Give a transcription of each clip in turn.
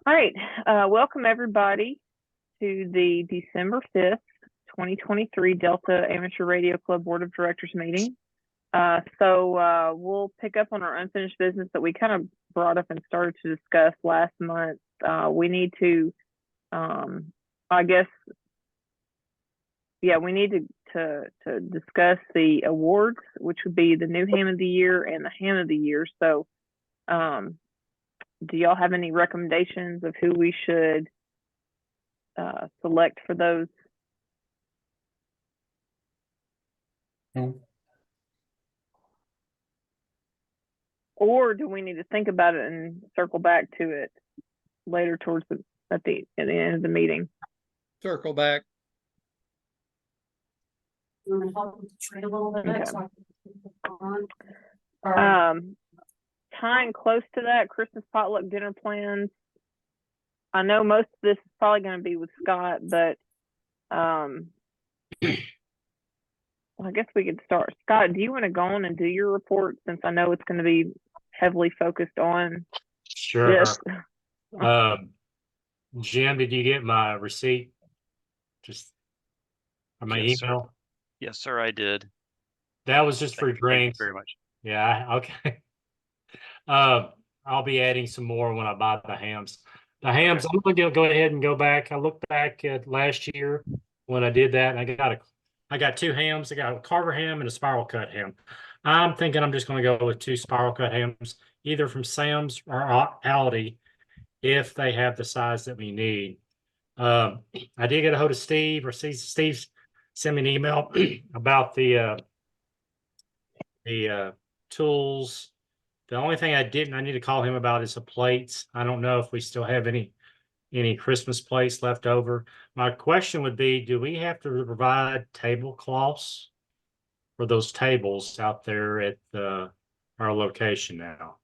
All right. Welcome everybody to the December 5th, 2023 Delta Amateur Radio Club Board of Directors meeting. We'll pick up on our unfinished business that we kind of brought up and started to discuss last month. We need to, we need to discuss the awards, which would be the new Ham of the Year and the Ham of the Year. So, do y'all have any recommendations of who we should select for those? No. Or do we need to think about it and circle back to it later towards at the end of the meeting? Circle back. Tying close to that, Christmas potluck dinner plans. I know most of this is probably going to be with Scott, but I guess we could start. Scott, do you want to go on and do your report since I know it's going to be heavily focused on Sure. this? Jim, did you get my receipt? Just or my Yes, email? sir. Yes, sir, I did. That was just for Thank you drinks. very much. Yeah, okay. I'll be adding some more when I buy the hams. The hams, I'm gonna go ahead and go back. I looked back at last year when I did that, and I got two hams. I got a Carver ham and a spiral cut ham. I'm thinking I'm just gonna go with two spiral cut hams, either from Sam's or Aldi, if they have the size that we need. I did get a hold of Steve, or Steve sent me an email about the tools. The only thing I need to call him about is the plates. I don't know if we still have any Christmas plates left over. My question would be, do we have to provide tablecloths for those tables out there at our location now?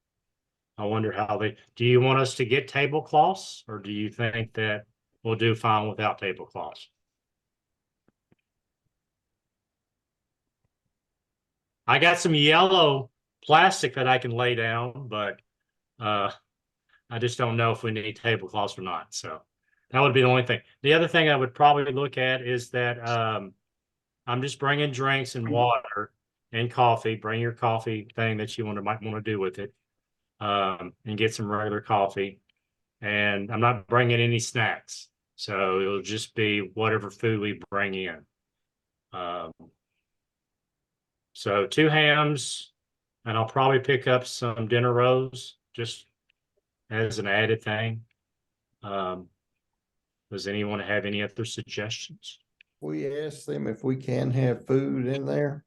I wonder do you want us to get tablecloths, or do you think that we'll do fine without tablecloths? I got some yellow plastic that I can lay down, but I just don't know if we need tablecloths or not. So that would be the only thing. The other thing I would probably look at is that I'm just bringing drinks and water and coffee. Bring your coffee thing that you might want to do with it, and get some regular coffee. And I'm not bringing any snacks, so it'll just be whatever food we bring in. So two hams, and I'll probably pick up some dinner rolls just as an added thing. Does anyone have any other suggestions? We asked them if we can have food in there.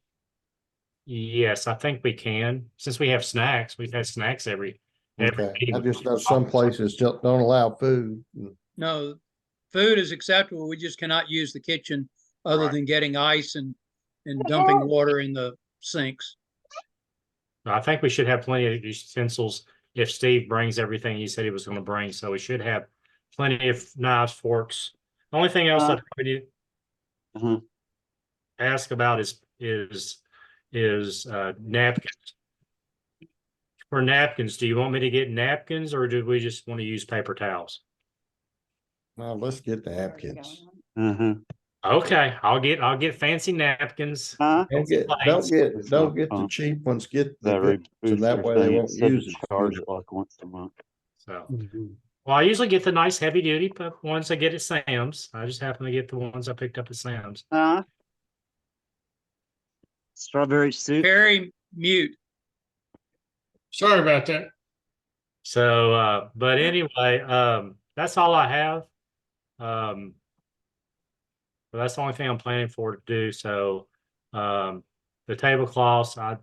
Yes, I think we can. Since we have snacks, we've had snacks every Okay, I meeting. just know some places don't allow food. No, food is acceptable. We just cannot use the kitchen other Right. than getting ice and dumping water in the sinks. I think we should have plenty of utensils if Steve brings everything he said he was going to bring. So we should have plenty of knives, forks. The only thing else I probably need to ask about is napkins. For napkins, do you want me to get napkins, or do we just want to use paper towels? Now let's get the napkins. Okay, I'll get fancy napkins. Don't get plates. don't get the cheap ones. Get the good, so that way they won't use it. Charge it like once a month. So, well, I usually get the nice heavy duty ones I get at Sam's. I just happen to get the ones I picked up at Sam's. Strawberry soup. Perry, mute. Sorry about that. So, but anyway, that's all I have. But that's the only thing I'm planning to do. So, the tablecloths, I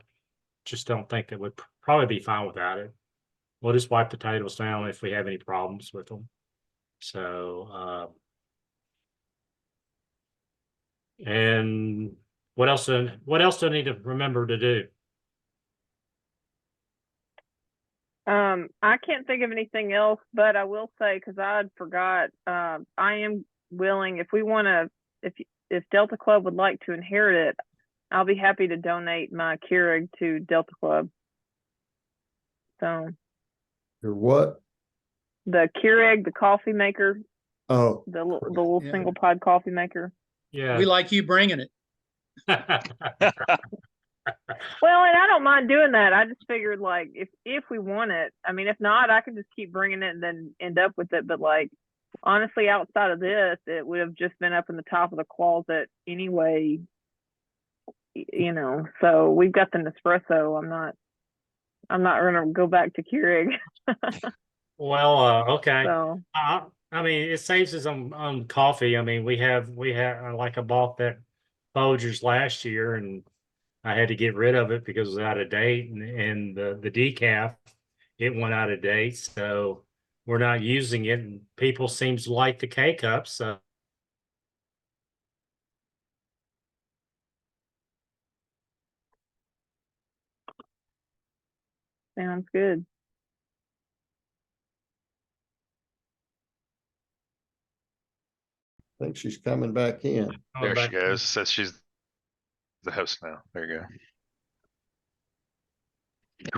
just don't think that would probably be fine without it. We'll just wipe the tables down if we have any problems with them. So, and what else do I need to remember to do? I can't think of anything else, but I will say, because I forgot, I am willing, if we want to, if Delta Club would like to inherit it, I'll be happy to donate my Keurig to Delta Club. So Or what? the Keurig, the coffee maker, Oh, the little Yeah. single pod coffee maker. Yeah. We like you bringing it. Well, and I don't mind doing that. I just figured like if we want it, I mean, if not, I could just keep bringing it and then end up with it. But like honestly, outside of this, it would have just been up in the top of the closet anyway. You know, so we've got the Nespresso. I'm not gonna go back to Keurig. Well, okay. So I mean, it saves us on coffee. I mean, we have like I bought that Folgers last year, and I had to get rid of it because it was out of date, and the decaf, it went out of date, so we're not using it. And people seems to like the K cups, so sounds good. I think she's coming back in. There she back- goes. Says she's the host now. There you go.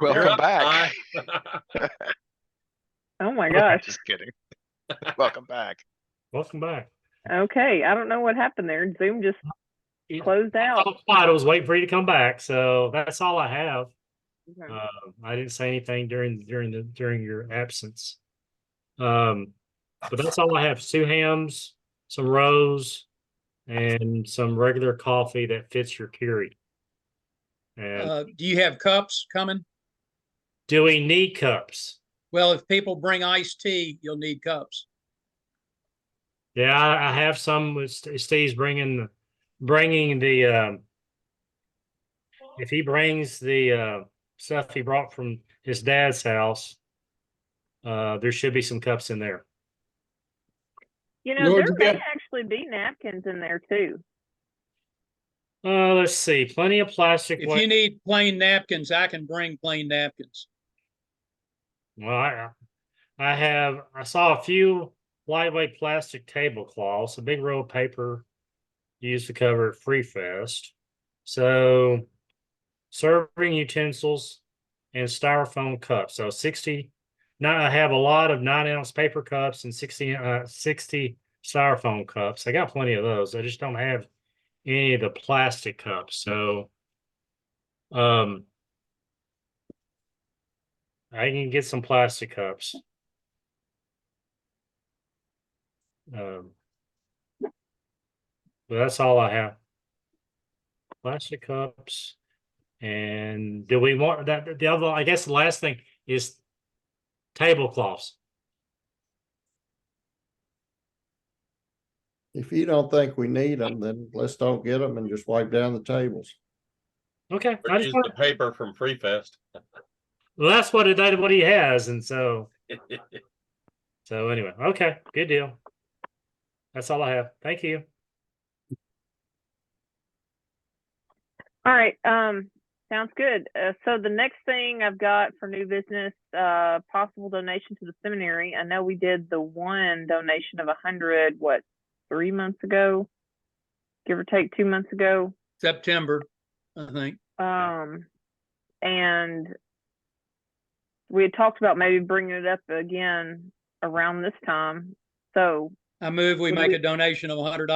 Welcome back. Oh my gosh. Just kidding. Welcome back. Welcome back. Okay, I don't know what happened there. Zoom just closed out. I was waiting for you to come back, so that's all I have. Okay. I didn't say anything during your absence. But that's all I have. 2 hams, some rows, and some regular coffee that fits your Keurig. And Do you have cups coming? do we need cups? Well, if people bring iced tea, you'll need cups. Yeah, I have some with Steve's bringing the if he brings the stuff he brought from his dad's house, there should be some cups in there. You know, George, there you may got- actually be napkins in there too. Let's see, plenty of plastic. If you need plain napkins, I can bring plain napkins. Well, I saw a few lightweight plastic tablecloths, a big roll of paper used to cover at Free Fest. So serving utensils and styrofoam cups. So 60. Now I have a lot of 9-ounce paper cups and 60 styrofoam cups. I got plenty of those. I just don't have any of the plastic cups. So I can get some plastic cups. But that's all I have. Plastic cups. And do we want that? The other, I guess the last thing is tablecloths. If you don't think we need them, then let's don't get them and just wipe down the tables. Okay. Or I just use want, the paper from Free Fest. well, that's what he has. And so anyway, okay, good deal. That's all I have. Thank you. All right. Sounds good. So the next thing I've got for new business, possible donation to the seminary. I know we did the one donation of 100, 3 months ago, give or take 2 months ago. September, I think. And we had talked about maybe bringing it up again around this time. So, I move we Would make we- a donation of $100.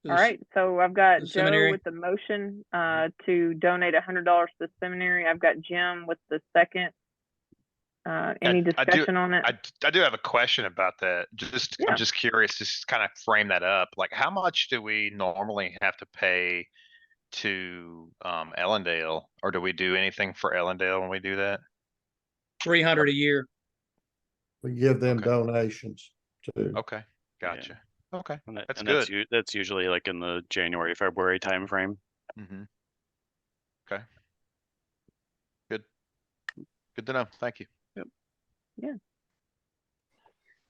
all right. So I've got the Joe seminary. with the motion to donate $100 to the seminary. I've got Jim with the second. Any I do- discussion on it? I do have a question about that. Yeah. I'm just curious, just kind of frame that up. Like, how much do we normally have to pay to Ellendale? Or do we do anything for Ellendale when we do that? 300 a year. We give them Okay. donations too. Okay, gotcha. Okay, And that- that's and good. That's usually like in the January, February timeframe. Mhm. Okay. Good. Good to know. Thank you.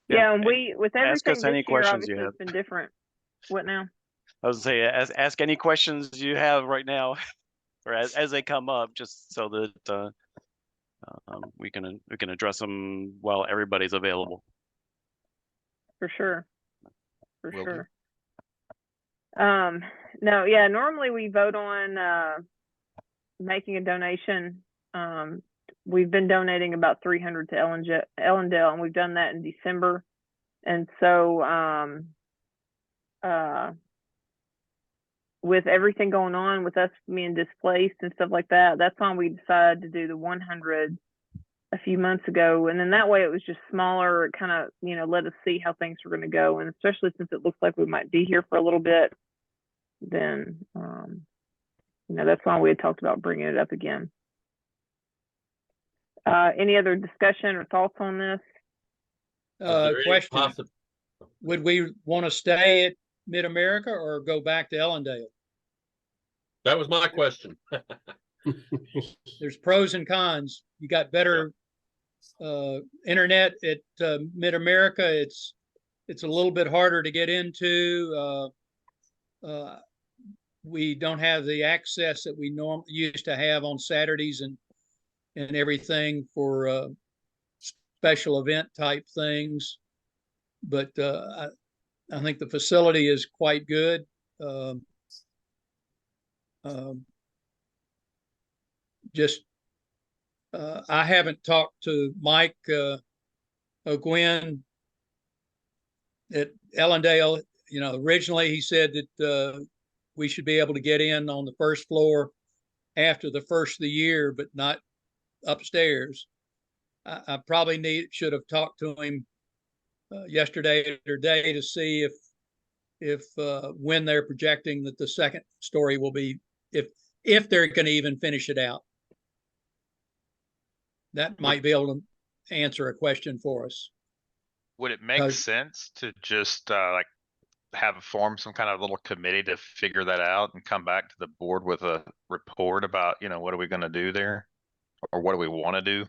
Yeah, and we, with ask everything us this any year, questions obviously you it's been different. What now? I was gonna say, ask any questions you have right now, or as they come up, just so that we can address them while everybody's available. For sure. For Will do. sure. No, yeah, normally we vote on making a donation we've been donating about 300 to Ellendale, and we've done that in December. And so, with everything going on with us being displaced and stuff like that, that's when we decided to do the 100 a few months ago. And then that way it was just smaller. It kind of, let us see how things were going to go. And especially since it looks like we might be here for a little bit, then, that's why we had talked about bringing it up again. Any other discussion or thoughts on this? Question. Would we want to stay at Mid-America or go back to Ellendale? That was my question. There's pros and cons. You got better internet at Mid-America. It's a little bit harder to get into. We don't have the access that we normally used to have on Saturdays and everything for special event type things. But I think the facility is quite good. I haven't talked to Mike O'Gwen at Ellendale. Originally he said that we should be able to get in on the first floor after the first of the year, but not upstairs. I probably should have talked to him yesterday or day to see if when they're projecting that the second story will be, if they're going to even finish it out. That might be able to answer a question for us. Would it make sense to just like form some kind of little committee to figure that out and come back to the board with a report about, what are we going to do there? Or what do we want to do?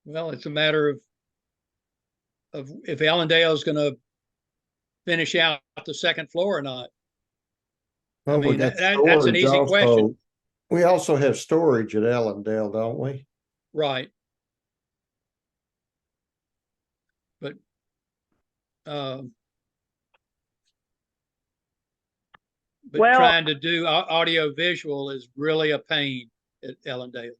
Well, it's a matter of if Ellendale is going to finish out the second floor or not. Well, I mean, that's an easy question. We also have storage at Ellendale, don't we? Right. But well, trying to do audio visual is really a pain at Ellendale.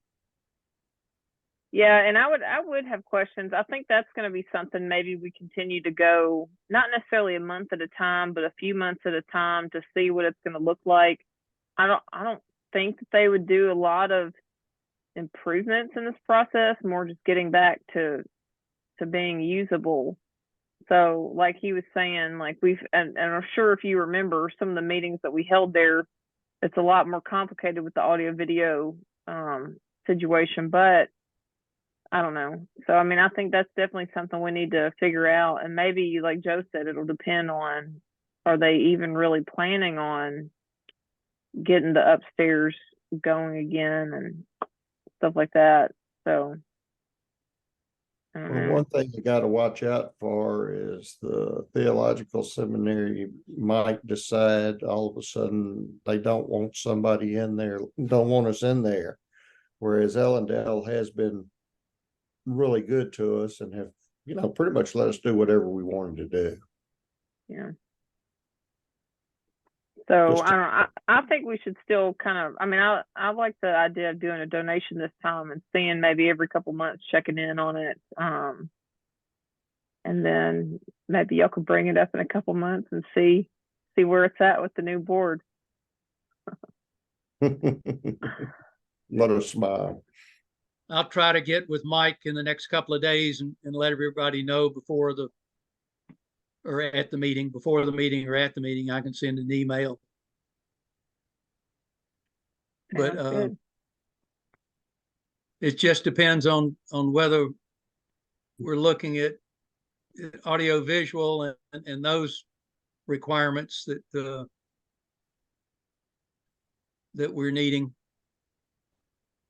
Yeah, and I would have questions. I think that's going to be something maybe we continue to go, not necessarily a month at a time, but a few months at a time to see what it's going to look like. I don't think that they would do a lot of improvements in this process, more just getting back to being usable. So like he was saying, like and I'm sure if you remember some of the meetings that we held there, it's a lot more complicated with the audio video situation, but I don't know. So, I mean, I think that's definitely something we need to figure out. And maybe, like Joe said, it'll depend on, are they even really planning on getting the upstairs going again and stuff like that. So, Well, one thing you got to watch out for is the theological seminary might decide all of a sudden they don't want somebody in there, don't want us in there. Whereas Ellendale has been really good to us and have, pretty much let us do whatever we wanted to do. Yeah. So I think we should still kind of, I like the idea of doing a donation this time and seeing maybe every couple months checking in on it. And then maybe y'all could bring it up in a couple months and see where it's at with the new board. Let us smile. I'll try to get with Mike in the next couple of days and let everybody know before the meeting or at the meeting. I can send an email. But it just depends on whether we're looking at audio visual and those requirements that we're needing.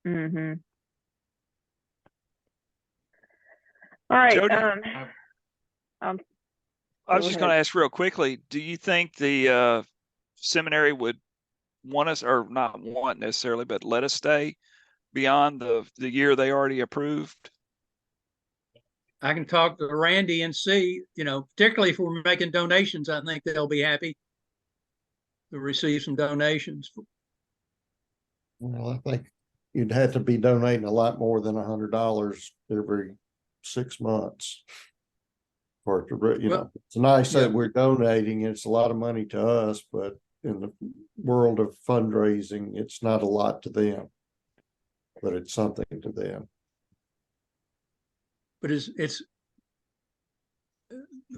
Mm-hmm. All right. Jody, I was just going to ask real quickly, do you think the seminary would want us, or not want necessarily, but let us stay beyond the year they already approved? I can talk to Randy and see, particularly if we're making donations, I think they'll be happy to receive some donations. Well, I think you'd have to be donating a lot more than $100 every 6 months. For it to, Well, it's nice yeah. that we're donating. It's a lot of money to us, but in the world of fundraising, it's not a lot to them. But it's something to them. But it's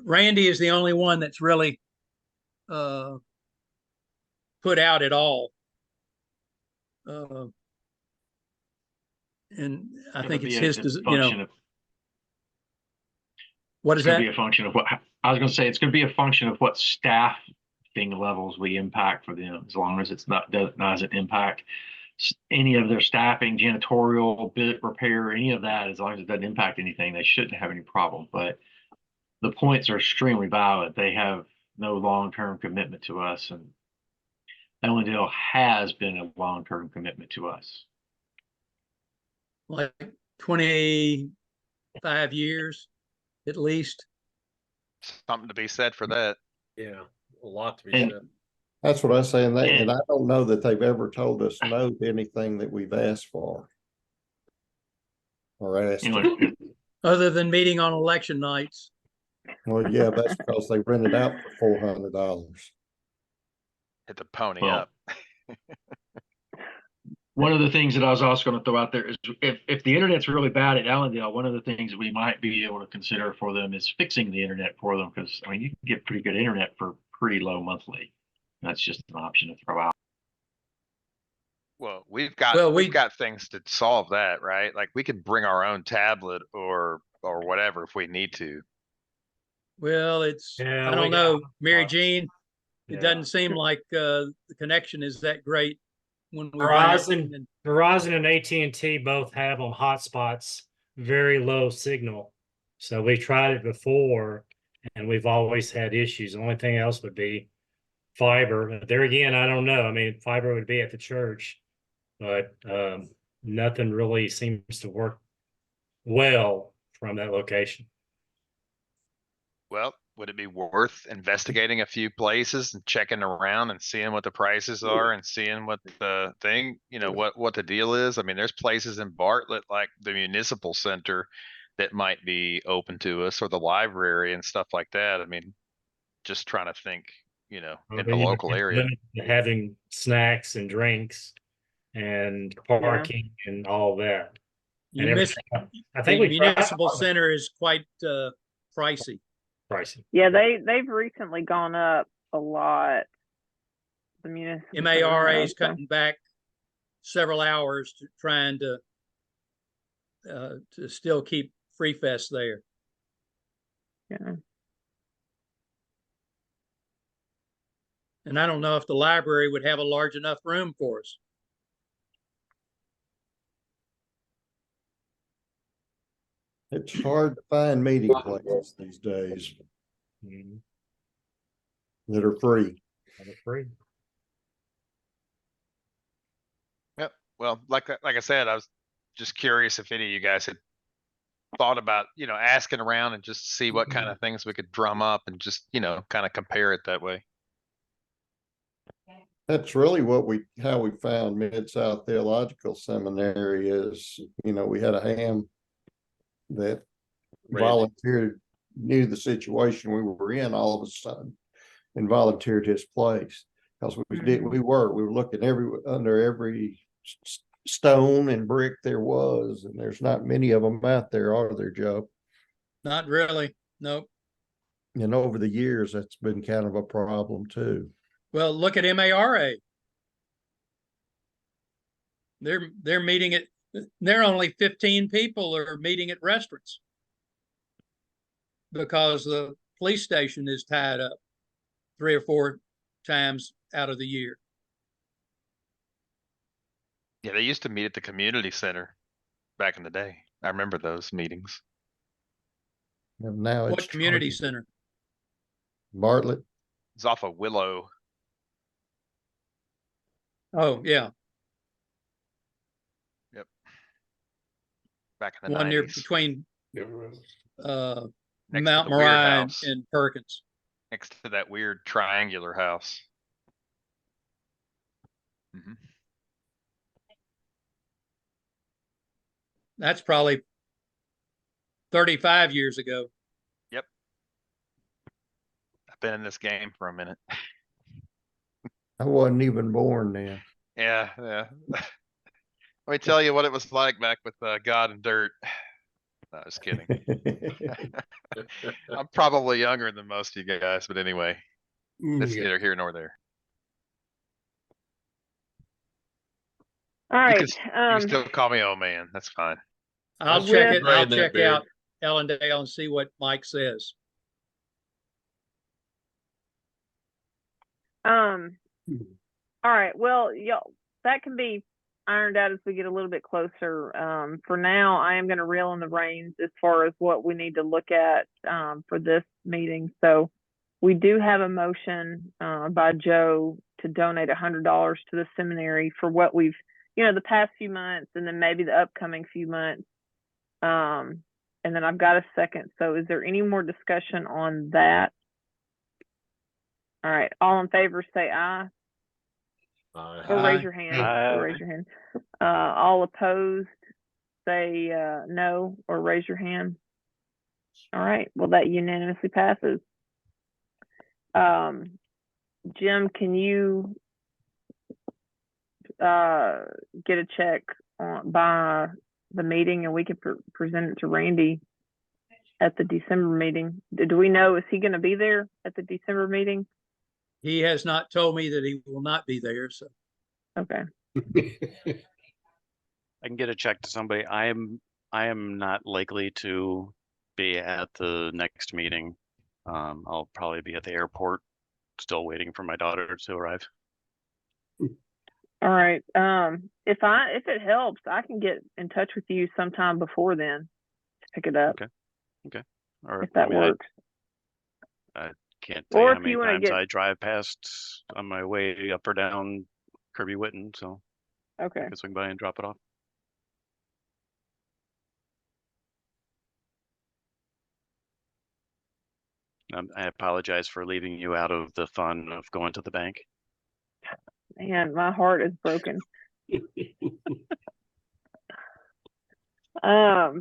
Randy is the only one that's really put out at all. And I think it's his, what is that? It's gonna be a function of what, I was gonna say, it's gonna be a function of what staffing levels we impact for them, as long as it's not, doesn't impact any of their staffing, janitorial, bit repair, any of that, as long as it doesn't impact anything, they shouldn't have any problem. But the points are extremely valid. They have no long-term commitment to us, and Ellendale has been a long-term commitment to us. Like 25 years at least. Something to be said for that. Yeah, a lot to be And- said. That's what I say, and I don't know that they've ever told us no to anything that we've asked for. Or asked. You know, Other than meeting on election nights. Well, yeah, that's because they rented out for $400. Hit the pony Well, up. one of the things that I was also going to throw out there is if the internet's really bad at Allendale, one of the things that we might be able to consider for them is fixing the internet for them, because I mean you can get pretty good internet for pretty low monthly. That's just an option to throw out. Well, we've got Well, we've got things to solve that, right? Like we could bring our own tablet or whatever if we need to. Well, it's, Yeah, I we don't got know, Mary hotspots. Jean, Yeah. it doesn't seem like the connection is that great when we run it. Verizon and AT&T both have on hotspots very low signal. So we tried it before and we've always had issues. The only thing else would be fiber. There again, I don't know. I mean, fiber would be at the church, but nothing really seems to work well from that location. Well, would it be worth investigating a few places and checking around and seeing what the prices are and seeing what the thing, what the deal is? I mean, there's places in Bartlett, like the municipal center, that might be open to us, or the library and stuff like that. I mean, just trying to think, in the local area. Having snacks and drinks and parking and all that. You And miss, I think the we tried municipal all of it. center is quite pricey. Pricey. Yeah, they've recently gone up a lot. The municipal MARA is centers, so. cutting back several hours to trying to still keep Free Fest there. Yeah. And I don't know if the library would have a large enough room for us. It's hard to find meeting places these days Mhm. that are free. And it's free. Yep. Well, like I said, I was just curious if any of you guys had thought about, asking around and just see what kind of things we could drum up and just, kind of compare it that way. That's really how we found Mid-South Theological Seminary is, we had a ham that Randy. volunteered, knew the situation we were in all of a sudden and volunteered his place. Because we were looking under every stone and brick there was, and there's not many of them out there, are there, Joe? Not really. Nope. And over the years, that's been kind of a problem too. Well, look at MARA. They're meeting at, they're only 15 people are meeting at restaurants because the police station is tied up 3 or 4 times out of the year. Yeah, they used to meet at the community center back in the day. I remember those meetings. And now it's What community charging. center? Bartlett. It's off of Willow. Oh, yeah. Yep. Back in the One near 90s. between Next Mount to the weird Moriah house. and Perkins. Next to that weird triangular house. Mhm. That's probably 35 years ago. I've been in this game for a minute. I wasn't even born then. Yeah, yeah. Let me tell you what it was like back with God and Dirt. No, just kidding. I'm probably younger than most of you guys, but anyway, that's neither here nor there. All You right. can, you can still call me old man. That's fine. I'll That's check with- it. gray I'll in that check beard. out Ellendale and see what Mike says. All right. Well, y'all, that can be ironed out as we get a little bit closer. For now, I am going to reel in the reins as far as what we need to look at for this meeting. So we do have a motion by Joe to donate $100 to the seminary for what we've, the past few months, and then maybe the upcoming few months. And then I've got a second. So is there any more discussion on that? All right. All in favor, say aye. Or raise your hand. Or raise your hand. All opposed, say no, or raise your hand. All right. Well, that unanimously passes. Jim, can you get a check by the meeting, and we can present it to Randy at the December meeting? Do we know, is he going to be there at the December meeting? He has not told me that he will not be there. So Okay. I can get a check to somebody. I am not likely to be at the next meeting. I'll probably be at the airport, still waiting for my daughter to arrive. All right. If it helps, I can get in touch with you sometime before then to pick it up. Okay. Or If that works. Can't tell Or you if how many you wanna times get- I drive past on my way up or down Kirby Witten, so Okay. I can swing by and drop it off. I apologize for leaving you out of the fun of going to the bank. Man, my heart is broken. All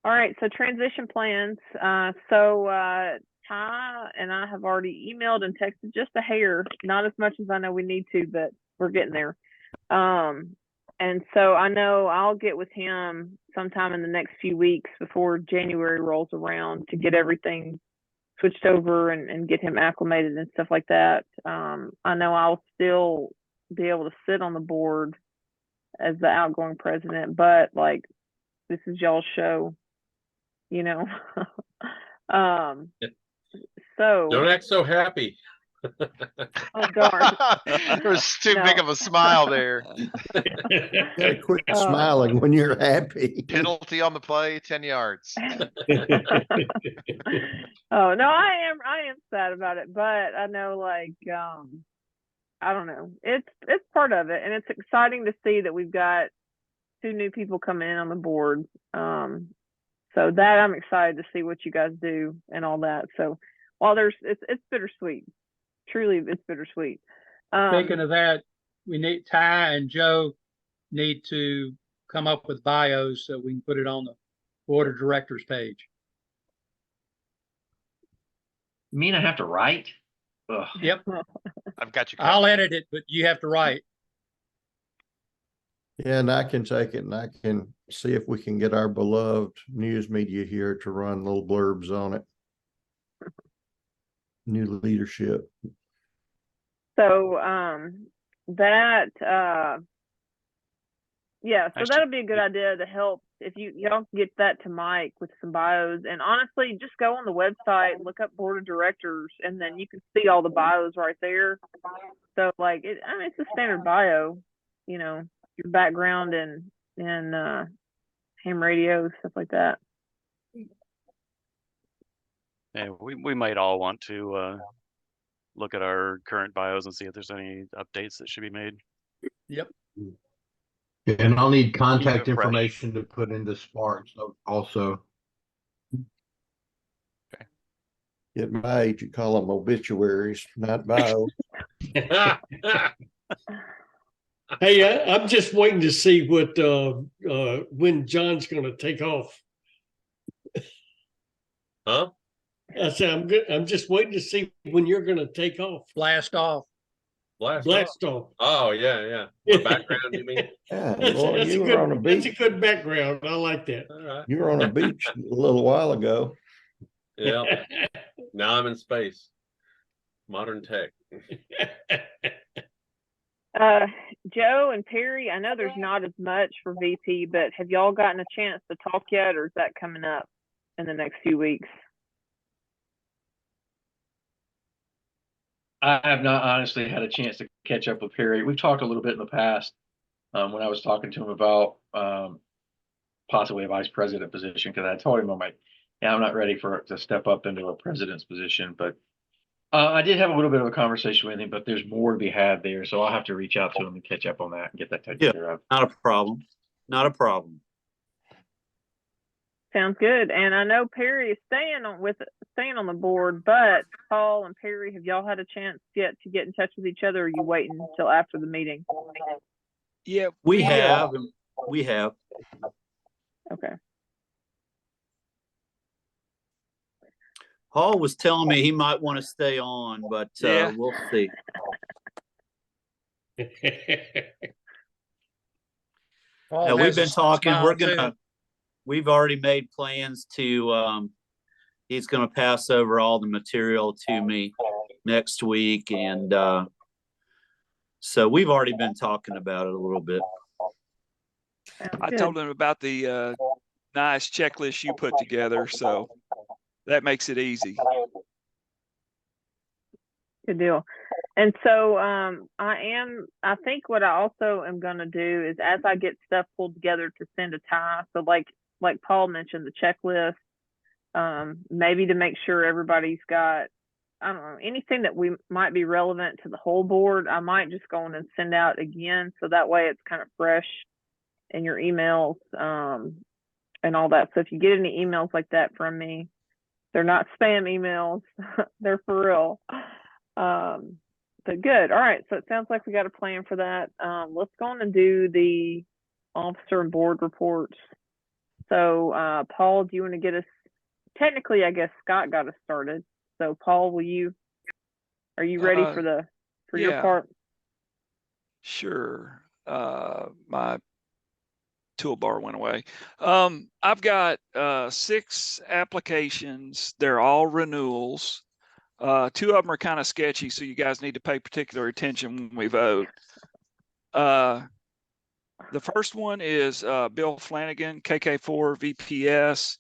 right, so transition plans. Ty and I have already emailed and texted just a hair, not as much as I know we need to, but we're getting there. And so I know I'll get with him sometime in the next few weeks before January rolls around to get everything switched over and get him acclimated and stuff like that. I know I'll still be able to sit on the board as the outgoing president, but like, this is y'all's show, So Don't act so happy. oh darn. There was too big of a smile there. Gotta quit Oh. smiling when you're happy. Penalty on the play, 10 yards. Oh no, I am sad about it, but I know I don't know. It's part of it, and it's exciting to see that we've got 2 new people coming in on the board. So that I'm excited to see what you guys do and all that. So while it's bittersweet. Truly, it's bittersweet. speaking of that, we need Ty and Joe need to come up with bios so we can put it on the board of directors page. You mean I have to write? Ugh. Yep. I've got you. I'll covered. edit it, but you have to write. Yeah, and I can take it and I can see if we can get our beloved news media here to run little blurbs on it. New leadership. So yeah, so Actually, that'll be a good idea to help if y'all can get that to Mike with some bios. And honestly, just go on the website, look up board of directors, and then you can see all the bios right there. So it's a standard bio, your background and ham radio, stuff like that. Yeah, we might all want to look at our current bios and see if there's any updates that should be made. Yep. And I'll need contact Keep it fresh. information to put into Sparks also. At my age, you call them obituaries, not bio. Hey, I'm just waiting to see what when John's gonna take off. Huh? I said, I'm good. I'm just waiting to see when you're gonna take off. Blast off. Blast off. Oh, yeah. What background you mean? Yeah, That's, boy, that's a you were good, on a that's a beach. good background. I like that. All right. You were on a beach a little while ago. Yeah. Now I'm in space. Modern tech. Joe and Perry, I know there's not as much for VP, but have y'all gotten a chance to talk yet, or is that coming up in the next few weeks? I have not honestly had a chance to catch up with Perry. We've talked a little bit in the past, when I was talking to him about, possibly a vice president position, because I told him I'm not ready to step up into a president's position, but I did have a little bit of a conversation with him, but there's more to be had there, so I'll have to reach out to him and catch up on that and get that taken Yeah. care of. Not a problem. Not a problem. Sounds good. And I know Perry is staying on the board, but Paul and Perry, have y'all had a chance yet to get in touch with each other, or are you waiting until after the meeting? Yeah, We have. We have. Okay. Paul was telling me he might want to stay on, but Yeah. we'll see. Paul Now, we've has a been talking. smile, too. We've already made plans to. He's going to pass over all the material to me next week, and so we've already been talking about it a little bit. I told him about the nice checklist you put together, so that makes it easy. Good deal. And so I think what I also am going to do is, as I get stuff pulled together to send to Ty, so like Paul mentioned, the checklist, maybe to make sure everybody's got, I don't know, anything that we might be relevant to the whole board, I might just go in and send out again, so that way it's kind of fresh in your emails, and all that. So if you get any emails like that from me, they're not spam emails. They're for real. But good. All right. So it sounds like we got a plan for that. Let's go on and do the officer and board reports. So, Paul, do you want to get us, technically, I guess Scott got us started. So Paul, are you ready for your part? Sure. My toolbar went away. I've got 6 applications. They're all renewals. 2 of them are kind of sketchy, so you guys need to pay particular attention when we vote. The first one is Bill Flanagan, KK4 VPS.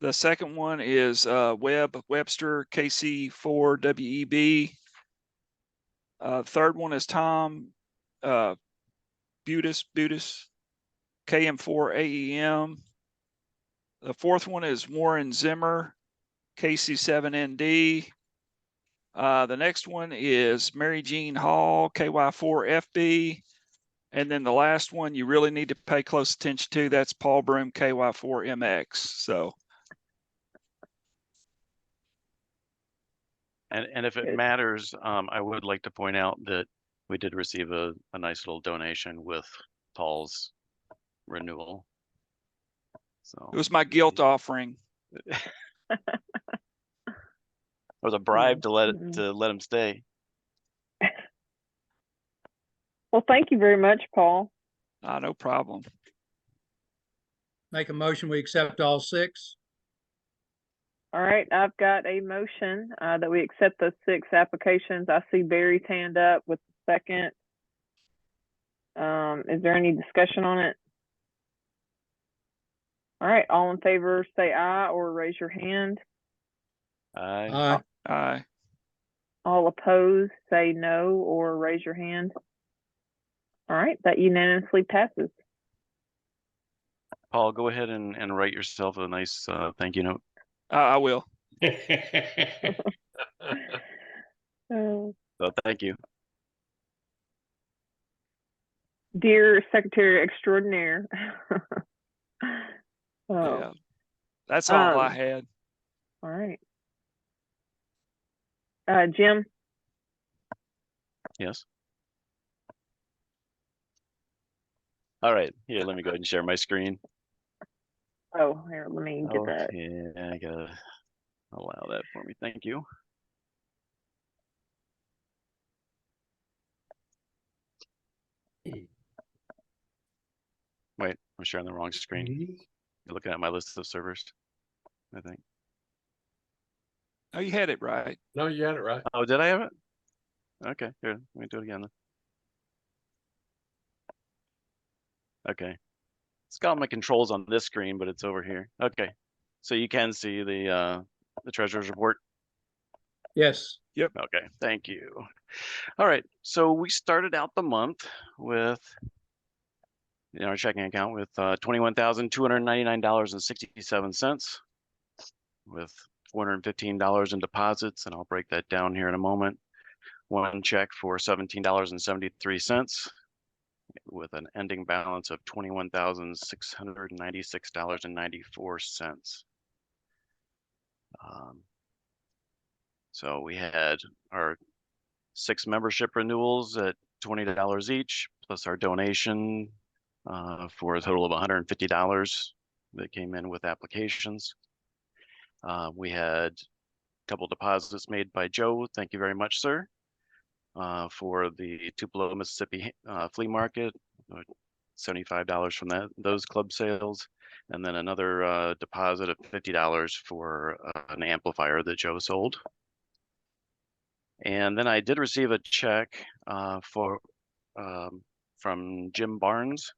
The second one is Webster, KC4 WEB. Third one is Tom Butis, KM4 AEM. The fourth one is Warren Zimmer, KC7ND. The next one is Mary Jean Hall, KY4 FB. And then the last one you really need to pay close attention to, that's Paul Broom, KY4 MX. So. And if it matters, I would like to point out that we did receive a nice little donation with Paul's renewal. So it was my guilt offering. It was a bribe to let him stay. Well, thank you very much, Paul. No problem. Make a motion, we accept all 6. All right, I've got a motion that we accept those 6 applications. I see Barry's hand up with the second. Is there any discussion on it? All right, all in favor say aye or raise your hand. Aye. Aye. All opposed say no or raise your hand. All right, that unanimously passes. Paul, go ahead and write yourself a nice thank you note. I will. So thank you. Dear Secretary Extraordinaire. Yeah, that's all I had. All right. Jim? Yes. All right, here, let me go ahead and share my screen. Oh, here, let me get that. Yeah, I gotta allow that for me. Thank you. Wait, I'm sharing the wrong screen. You're looking at my list of servers, I think. Oh, you had it right. No, you had it right. Oh, did I have it? Okay, here, let me do it again then. Okay. It's got my controls on this screen, but it's over here. Okay. So you can see the treasurer's report. Yes. Yep. Okay, thank you. All right, so we started out the month with our checking account with $21,299.67 with $415 in deposits, and I'll break that down here in a moment. One check for $17.73 with an ending balance of $21,696.94. So we had our 6 membership renewals at $20 each, plus our donation for a total of $150 that came in with applications. We had a couple deposits made by Joe. Thank you very much, sir, for the Tupelo, Mississippi flea market, $75 from those club sales, and then another deposit of $50 for an amplifier that Joe sold. And then I did receive a check from Jim Barnes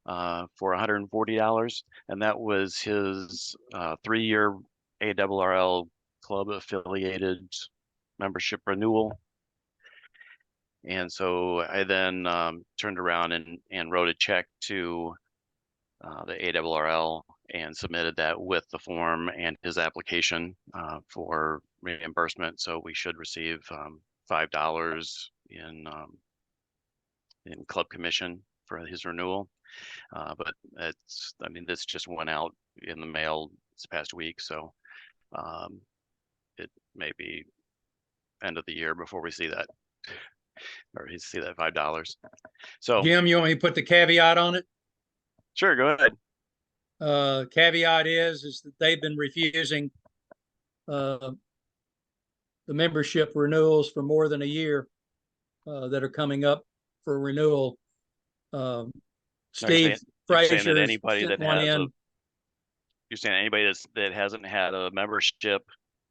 for $140, and that was his 3-year ARRL club affiliated membership renewal. And so I then turned around and wrote a check to the ARRL and submitted that with the form and his application for reimbursement. So we should receive $5 in club commission for his renewal. But this just went out in the mail this past week, so it may be end of the year before we see that, or he see that $5. So Jim, you want me to put the caveat on it? Sure, go ahead. Caveat is that they've been refusing the membership renewals for more than a year that are coming up for renewal. Steve Frazier that anybody that has in. You're saying anybody that hasn't had a membership,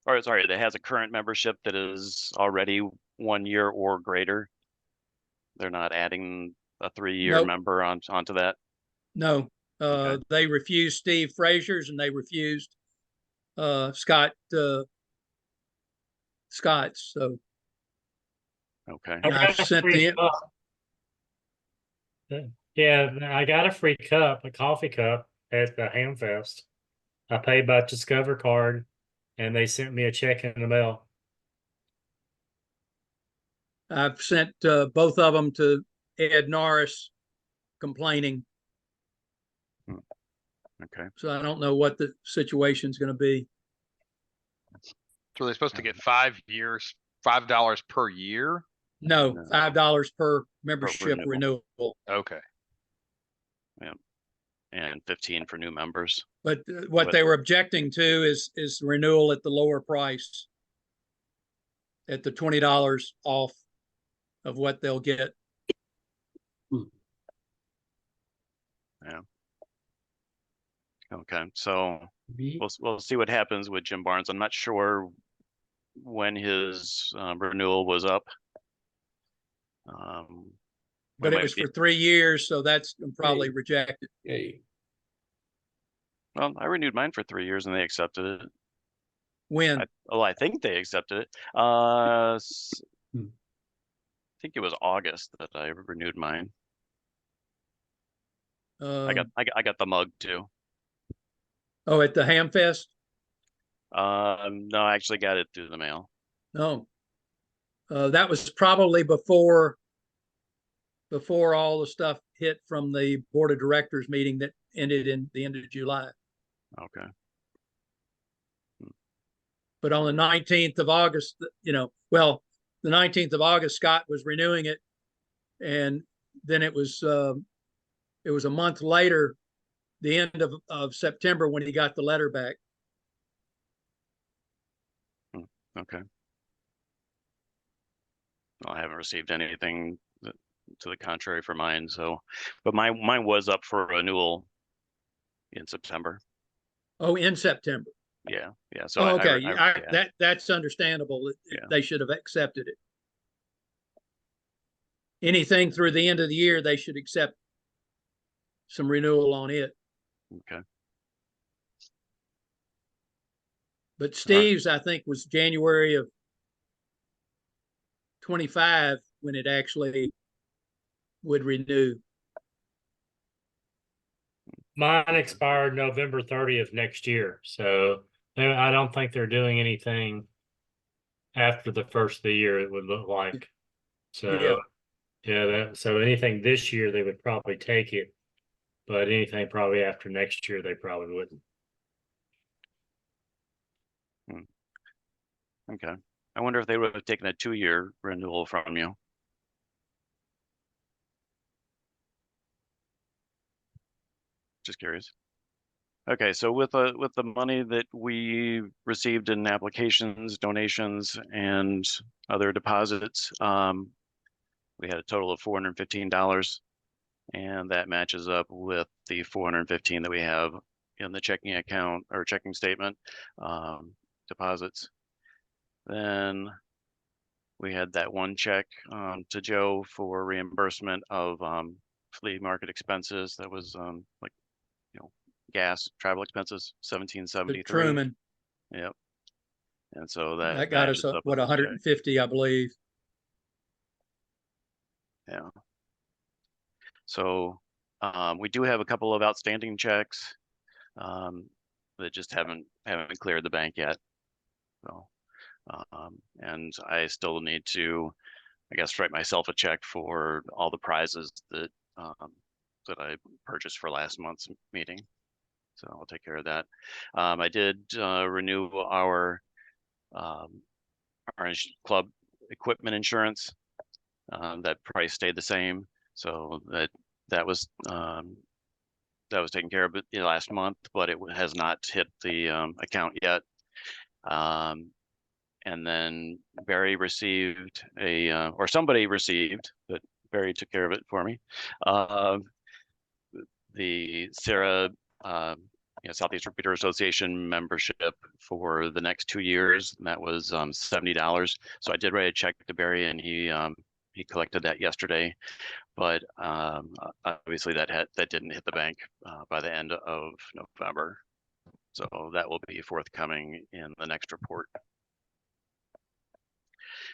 or sorry, that has a current membership that is already 1 year or greater, they're not adding a 3-year Nope. member onto that? No, Okay. they refused Steve Frazier's and they refused Scott's. So okay, and I've sent the Yeah, I got a free cup, a coffee cup at the Hamfest. I paid by Discover card, and they sent me a check in the mail. I've sent both of them to Ed Norris complaining. Okay. So I don't know what the situation's going to be. So they're supposed to get 5 years, $5 per year? No, No. $5 per membership renewal. Okay. Yeah, and 15 for new members. But what they were objecting to is renewal at the lower price, at the $20 off of what they'll get. Yeah. Okay, so we'll see what happens with Jim Barnes. I'm not sure when his renewal was up. But it was for 3 years, so that's probably rejected. Well, I renewed mine for 3 years and they accepted it. When? I think they accepted it. I think it was August that I renewed mine. I got the mug too. Oh, at the Hamfest? No, I actually got it through the mail. No. That was probably before all the stuff hit from the board of directors meeting that ended in the end of July. Okay. But on the 19th of August, the 19th of August, Scott was renewing it. And then it was it was a month later, the end of September, when he got the letter back. Okay. Well, I haven't received anything to the contrary for mine, so, but mine was up for renewal in September. Oh, in September. Yeah, yeah. So Oh, okay. yeah. That's understandable. Yeah. They should have accepted it. Anything through the end of the year, they should accept some renewal on it. Okay. But Steve's, I think, was January of 25 when it actually would renew. Mine expired November 30th next year, so I don't think they're doing anything after the first of the year, it would look like. So, so anything this year, they would probably take it, but anything probably after next year, they probably wouldn't. Okay. I wonder if they would have taken a 2-year renewal from you. Just curious. Okay, so with the money that we received in applications, donations, and other deposits, we had a total of $415, and that matches up with the $415 that we have in the checking account or checking statement deposits. Then we had that one check to Joe for reimbursement of flea market expenses. That was like, gas, travel expenses, $1773. Truman. Yep. And so that got us up, what, 150, I believe. Yeah. So we do have a couple of outstanding checks that just haven't cleared the bank yet. So and I still need to, I guess, write myself a check for all the prizes that that I purchased for last month's meeting. So I'll take care of that. I did renew our club equipment insurance. That price stayed the same, so that was taken care of last month, but it has not hit the account yet. And then Barry received or somebody received, but Barry took care of it for me. The Sarah Southeast Repeater Association membership for the next 2 years, and that was $70. So I did write a check to Barry, and he collected that yesterday. But obviously that didn't hit the bank by the end of November, so that will be forthcoming in the next report.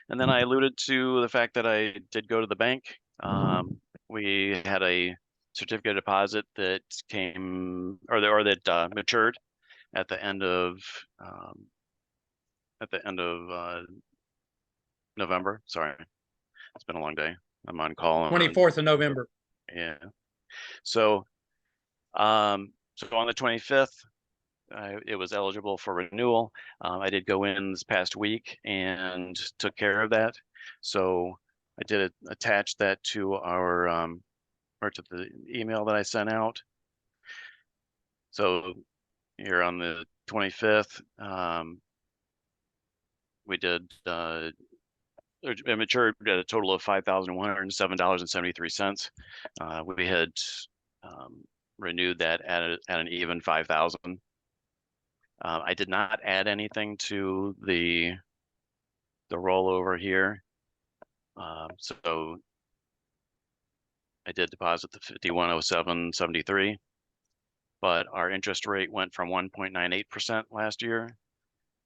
And then I alluded to the fact that I did go to the bank. We had a certificate of deposit that that matured at the end of November. Sorry, it's been a long day. I'm on call. 24th of November. Yeah. So, so on the 25th, it was eligible for renewal. I did go in this past week and took care of that. So I did attach that to our or to the email that I sent out. So here on the 25th, we did it matured at a total of $5,107.73. We had renewed that at an even $5,000. I did not add anything to the rollover here. So I did deposit the $5107.73, but our interest rate went from 1.98% last year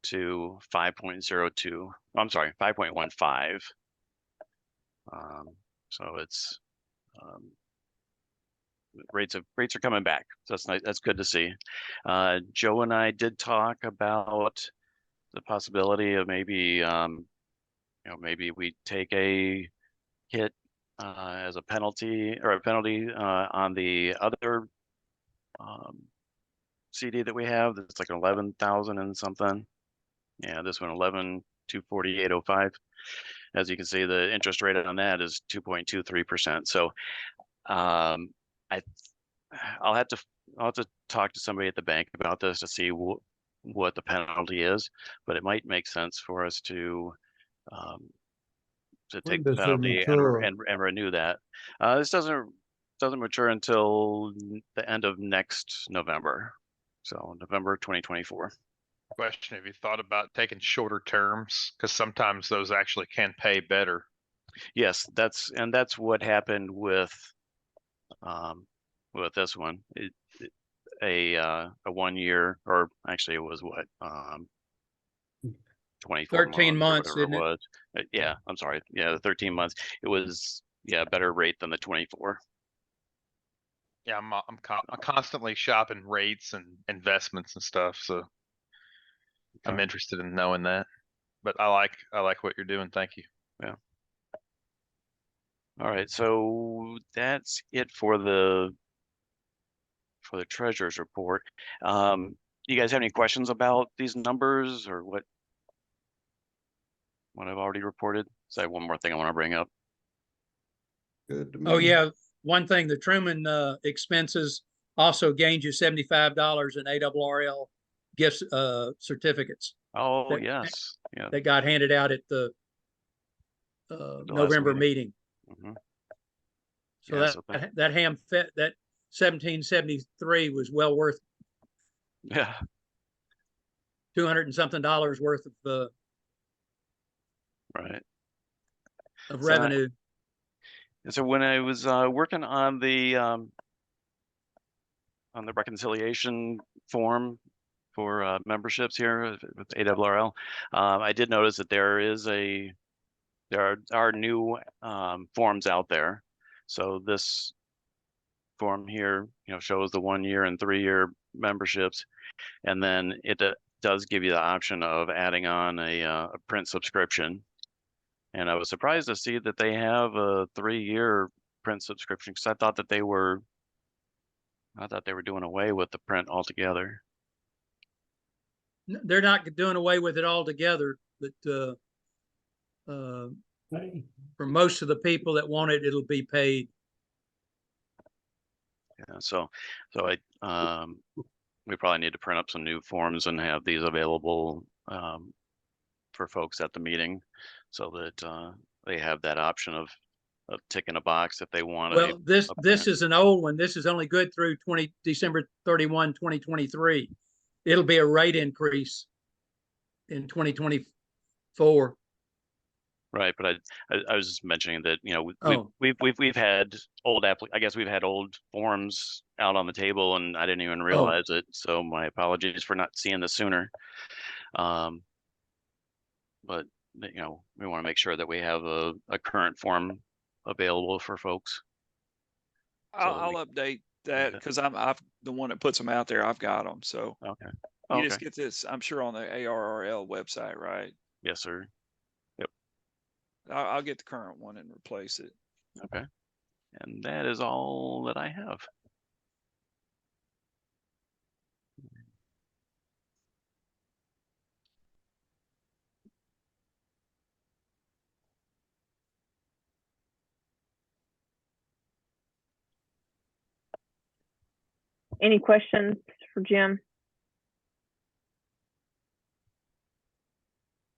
to 5.02. I'm sorry, 5.15. So it's rates are coming back. So that's nice. That's good to see. Joe and I did talk about the possibility of maybe maybe we take a hit as a penalty on the other CD that we have. That's like 11,000 and something. Yeah, this one 11,248.05. As you can see, the interest rate on that is 2.23%. So I I'll have to talk to somebody at the bank about this to see what the penalty is, but it might make sense for us to When take the does it penalty mature? and renew that. This doesn't mature until the end of next November. So November 2024. Question, have you thought about taking shorter terms? Because sometimes those actually can pay better. Yes, that's what happened with this one. A 1 year, or actually it was what 24 13 months, or whatever isn't it it? was. Yeah, I'm sorry. Yeah, the 13 months. It was a better rate than the 24. Yeah, I'm constantly shopping rates and investments and stuff, so I'm Okay. interested in knowing that. But I like what you're doing. Thank you. Yeah. All right, so that's it for the treasurer's report. You guys have any questions about these numbers or what I've already reported? So I have one more thing I want to bring up. Good to Oh, me. yeah. One thing, the Truman expenses also gained you $75 in ARRL gift certificates Oh, that- yes. Yeah. that got handed out at the last November meeting. Mhm. So Yeah, that so that ham fit that 1773 was well worth Yeah. $200 and something worth of Right. of So I- revenue. So when I was working on the reconciliation form for memberships here with ARRL, I did notice that there are new forms out there. So this form here, shows the 1 year and 3 year memberships, and then it does give you the option of adding on a print subscription. And I was surprised to see that they have a 3-year print subscription, because I thought they were doing away with the print altogether. They're not doing away with it altogether, but for most of the people that want it, it'll be paid. Yeah, so we probably need to print up some new forms and have these available for folks at the meeting, so that they have that option of ticking a box if they want. Well, this is an old one. This is only good through December 31, 2023. It'll be a rate increase in 2024. Right, but I was just mentioning that Oh. we've had I guess we've had old forms out on the table, and I didn't even Oh. realize it. So my apologies for not seeing this sooner. But we want to make sure that we have a current form available for folks. I'll update that because I've the one that puts them out there. I've got them. So Okay. you just get this, I'm sure, on the ARRL website, right? Yes, sir. Yep. I'll get the current one and replace it. Okay. And that is all that I have. Any questions for Jim?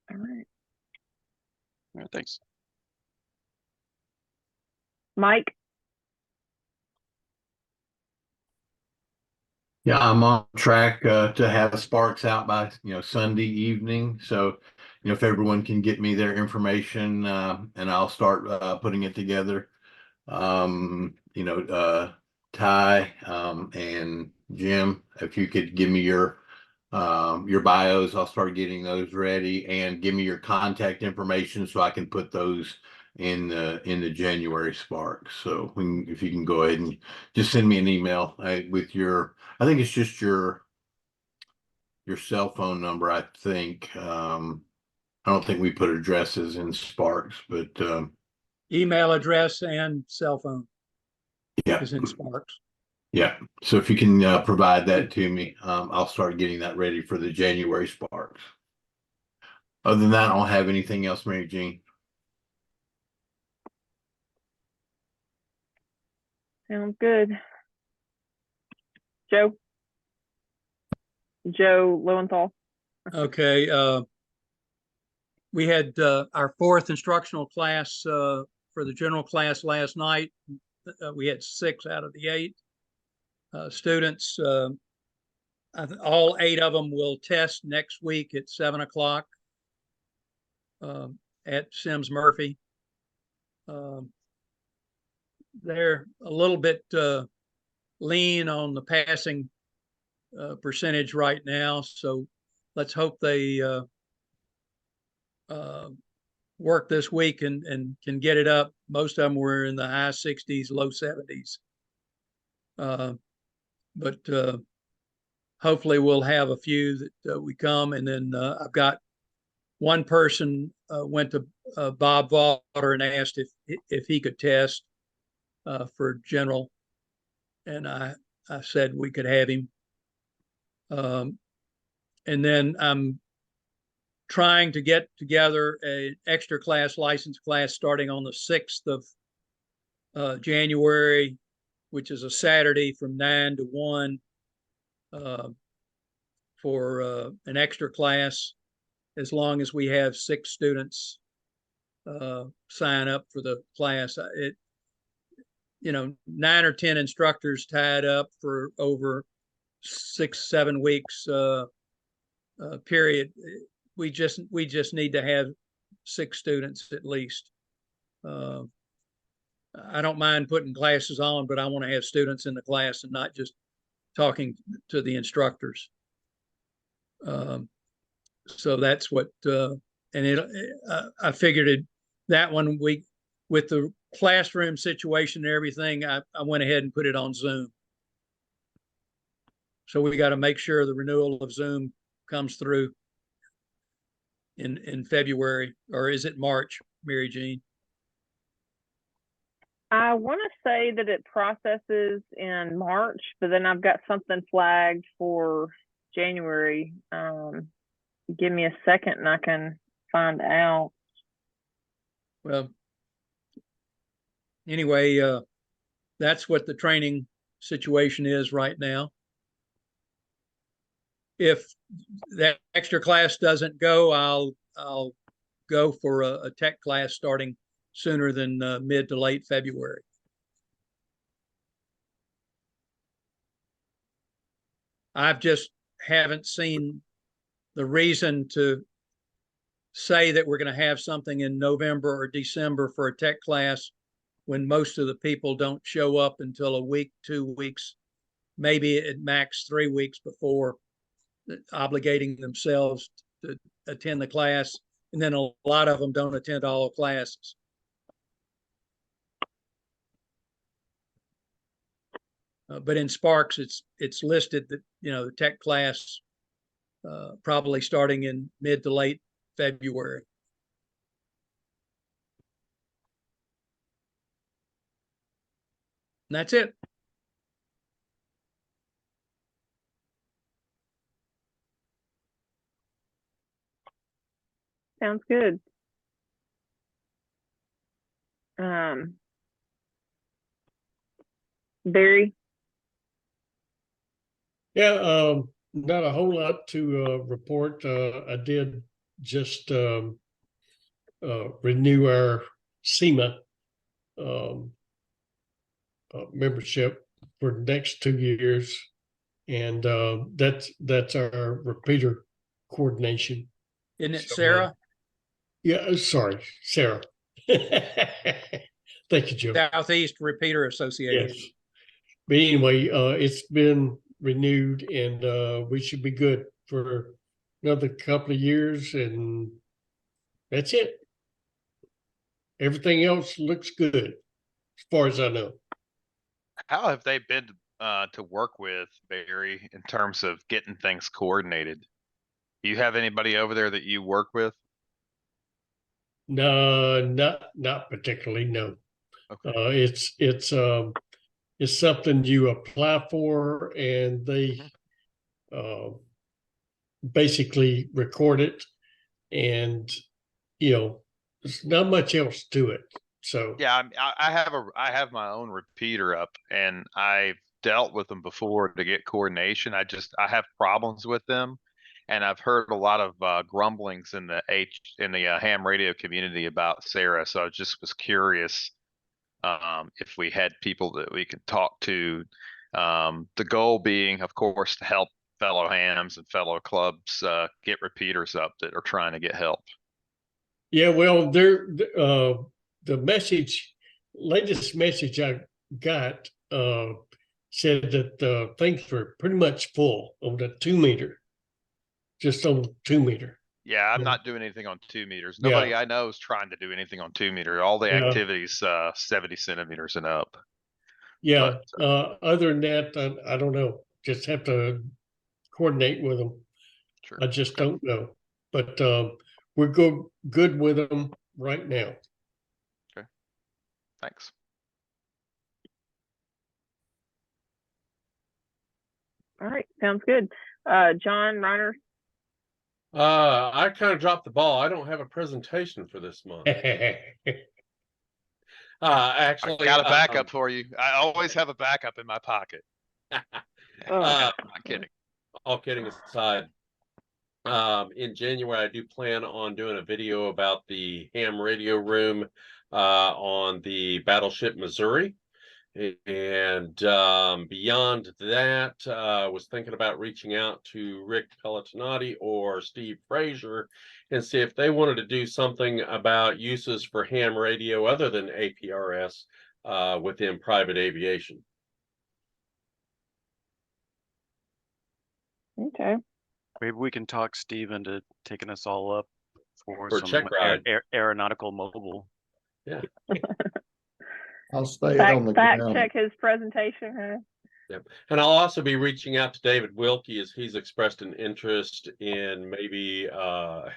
All right. All right, thanks. Mike? Yeah, I'm on track to have Sparks out by Sunday evening. So, if everyone can get me their information, and I'll start putting it together. Ty and Jim, if you could give me your bios, I'll start getting those ready, and give me your contact information so I can put those in the January Spark. So if you can go ahead and just send me an email with I think it's just your cell phone number. I think I don't think we put addresses in Sparks, but Email address and cell phone yeah, is in Sparks. yeah. So if you can provide that to me, I'll start getting that ready for the January Sparks. Other than that, I don't have anything else, Mary Jean. Sounds good. Joe Lowenthal. Okay, we had our fourth instructional class for the general class last night. We had 6 out of the 8 students. All 8 of them will test next week at 7 o'clock at Sims Murphy. They're a little bit lean on the passing percentage right now, so let's hope they work this week and can get it up. Most of them were in the high 60s, low 70s. But hopefully we'll have a few that we come. And then I've got one person went to Bob Vaughter and asked if he could test for general. And I said we could have him. And then I'm trying to get together an extra class license class starting on the 6th of January, which is a Saturday from 9 to 1 for an extra class, as long as we have 6 students sign up for the class. 9 or 10 instructors tied up for over 6-7 weeks period. We just need to have 6 students at least. I don't mind putting classes on, but I want to have students in the class and not just talking to the instructors. So that's what, I figured that one week with the classroom situation and everything, I went ahead and put it on Zoom. So we got to make sure the renewal of Zoom comes through in February, or is it March, Mary Jean? I want to say that it processes in March, but then I've got something flagged for January. Give me a second and I can find out. Well, anyway, that's what the training situation is right now. If that extra class doesn't go, I'll go for a tech class starting sooner than mid to late February. I've just haven't seen the reason to say that we're going to have something in November or December for a tech class when most of the people don't show up until a week, 2 weeks, maybe at max 3 weeks before, obligating themselves to attend the class. And then a lot of them don't attend all classes. But in Sparks, it's listed that, the tech class probably starting in mid to late February. And that's it. Sounds good. Barry? Yeah, not a whole lot to report. I did just renew our SEMA membership for the next 2 years, and that's our repeater coordination. Isn't it So, Sarah? Yeah, sorry, Sarah. Thank you, Joe. Southeast Repeater Association. Yes. But anyway, it's been renewed, and we should be good for another couple of years, and that's it. Everything else looks good, as far as I know. How have they been to work with, Barry, in terms of getting things coordinated? Do you have anybody over there that you work with? No, not particularly. No. Okay. It's something you apply for, and they basically record it, and there's not much else to it. So Yeah, I have my own repeater up, and I've dealt with them before to get coordination. I have problems with them. And I've heard a lot of grumblings in the ham radio community about Sarah. So I just was curious if we had people that we could talk to. The goal being, of course, to help fellow hams and fellow clubs get repeaters up that are trying to get help. Yeah, well, the latest message I got said that things were pretty much full on the 2 meter, just on 2 meter. Yeah, I'm Yeah. not doing anything on 2 meters. Nobody I know is trying to do anything on 2 meter. All the Yeah. activities 70 centimeters and up. Yeah. Other than that, I don't know. Just have to coordinate with them. Sure. I just don't know. But we're good with them right now. Thanks. All right, sounds good. John Reiner. I kind of dropped the ball. I don't have a presentation for this month. Actually, I got a backup for you. I always have a backup in my pocket. Not kidding. All kidding aside, in January, I do plan on doing a video about the ham radio room on the Battleship Missouri. And beyond that, was thinking about reaching out to Rick Pelletinati or Steve Frazier and see if they wanted to do something about uses for ham radio other than APRS within private aviation. Okay. Maybe we can talk Steve into taking us all up for For some check ride. aeronautical mobile. Yeah. I'll stay on the Fact ground. check his presentation. Huh? Yep. And I'll also be reaching out to David Wilkie as he's expressed an interest in maybe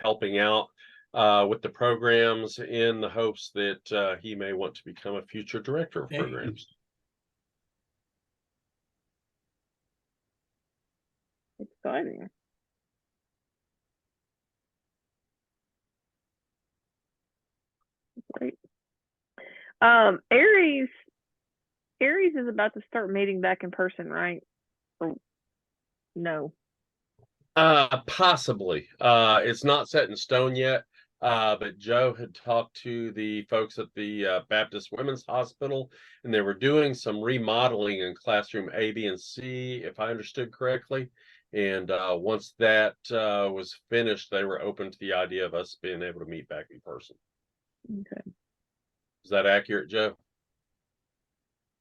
helping out with the programs in the hopes that he may want to become a future director of programs. Exciting. Great. Aries is about to start meeting back in person, right? Or no? Possibly. It's not set in stone yet. But Joe had talked to the folks at the Baptist Women's Hospital, and they were doing some remodeling in classroom A, B, and C, if I understood correctly. And once that was finished, they were open to the idea of us being able to meet back in person. Okay. Is that accurate, Joe?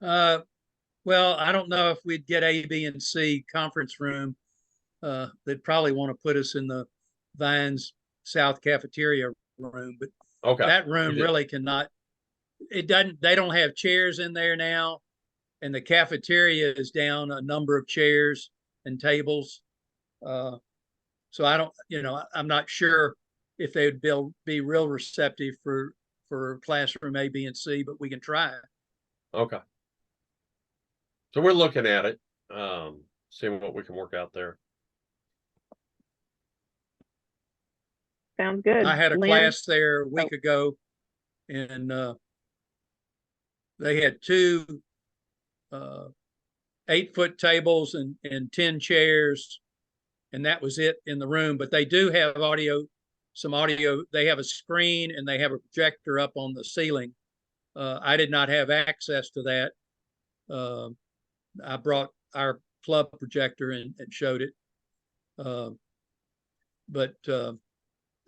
Well, I don't know if we'd get A, B, and C conference room. They'd probably want to put us in the Vines South cafeteria room, but Okay. that room really cannot, they don't have chairs in there now. And the cafeteria is down a number of chairs and tables. So I don't, I'm not sure if they would be real receptive for classroom A, B, and C, but we can try it. Okay. So we're looking at it, seeing what we can work out there. Sounds good. I had a Lynn? class there a week ago, and they had two 8-foot tables and 10 chairs, and that was it in the room. But they do have some audio. They have a screen and they have a projector up on the ceiling. I did not have access to that. I brought our club projector and showed it. But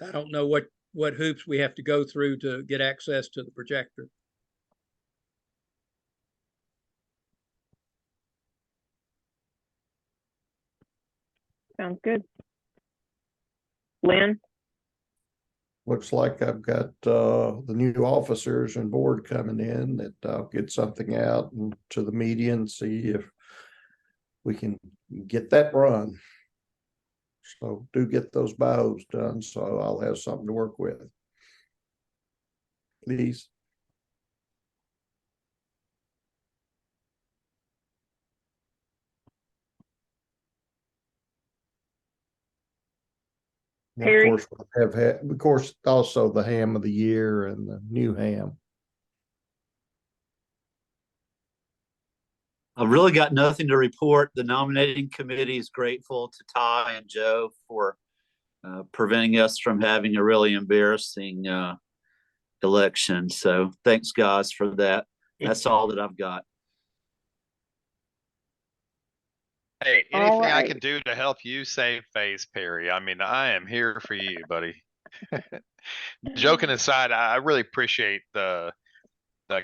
I don't know what hoops we have to go through to get access to the projector. Sounds good. Lynn? Looks like I've got the new officers and board coming in, that I'll get something out and to the media and see if we can get that run. So do get those bios done, so I'll have something to work with. Please. And Terry? of course, we'll have of course, also the ham of the year and the new ham. I've really got nothing to report. The nominating committee is grateful to Ty and Joe for preventing us from having a really embarrassing election. So thanks, guys, for that. That's all that I've got. Hey, All anything I right. can do to help you save face, Perry. I mean, I am here for you, buddy. Joking aside, I really appreciate the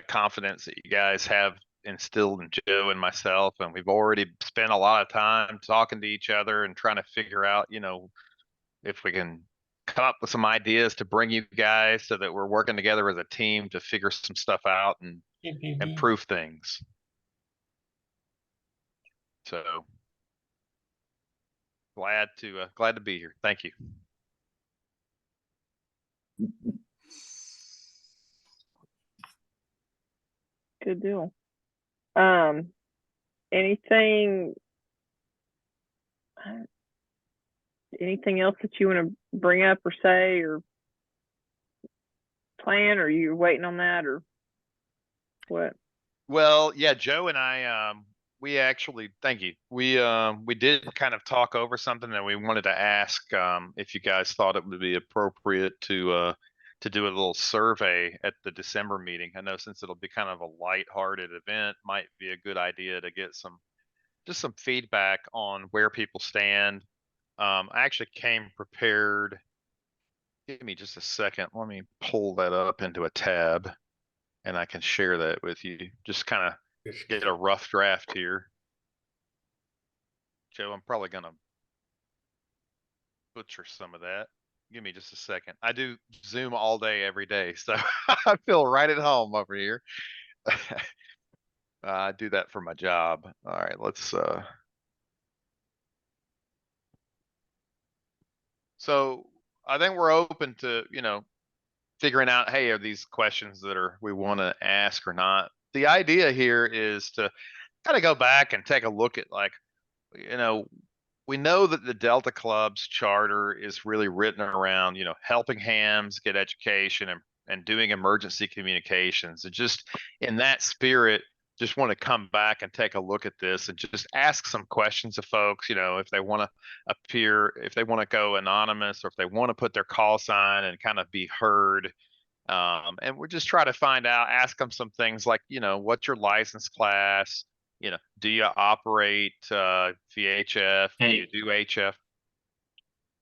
confidence that you guys have instilled in Joe and myself, and we've already spent a lot of time talking to each other and trying to figure out, you know, if we can come up with some ideas to bring you guys so that we're working together as a team to figure some stuff out and improve things. So glad to be here. Thank you. Good deal. Anything else that you want to bring up or say or plan, or you waiting on that, or what? Well, yeah, Joe and I, we actually, thank you. We did kind of talk over something that we wanted to ask, if you guys thought it would be appropriate to do a little survey at the December meeting. I know since it'll be kind of a lighthearted event, might be a good idea to get just some feedback on where people stand. I actually came prepared. Give me just a second. Let me pull that up into a tab and I can share that with you. Just kind of get a rough draft here. Joe, I'm probably gonna butcher some of that. Give me just a second. I do Zoom all day, every day, so I feel right at home over here. I do that for my job. All right, let's so I think we're open to, you know, figuring out, hey, are these questions that we want to ask or not? The idea here is to kind of go back and take a look at, like, you know, we know that the Delta Club's charter is really written around, you know, helping hams get education and doing emergency communications. And just in that spirit, just want to come back and take a look at this and just ask some questions of folks, you know, if they want to appear, if they want to go anonymous, or if they want to put their call sign and kind of be heard. And we just try to find out, ask them some things like, you know, what's your license class? You know, do you operate VHF? Do you do HF?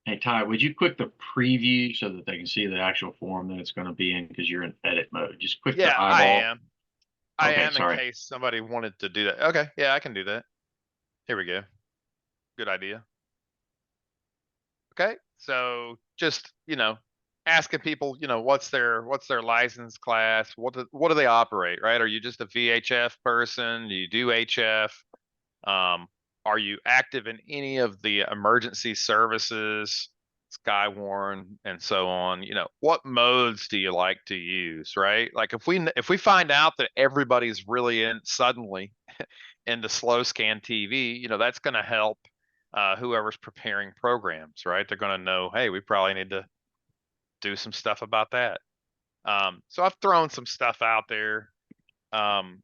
Hey, Ty, would you click the preview so that they can see the actual form that it's going to be in, because you're in edit mode? Just click the eyeball. I am. I Okay, am, sorry. in case somebody wanted to do that. Okay, yeah, I can do that. Here we go. Good idea. Okay, so just, you know, asking people, you know, what's their license class? What do they operate, right? Are you just a VHF person? Do you do HF? Are you active in any of the emergency services, Skywarn, and so on? You know, what modes do you like to use, right? Like if we find out that everybody's really suddenly into slow scan TV, you know, that's going to help whoever's preparing programs, right? They're going to know, hey, we probably need to do some stuff about that. So I've thrown some stuff out there. And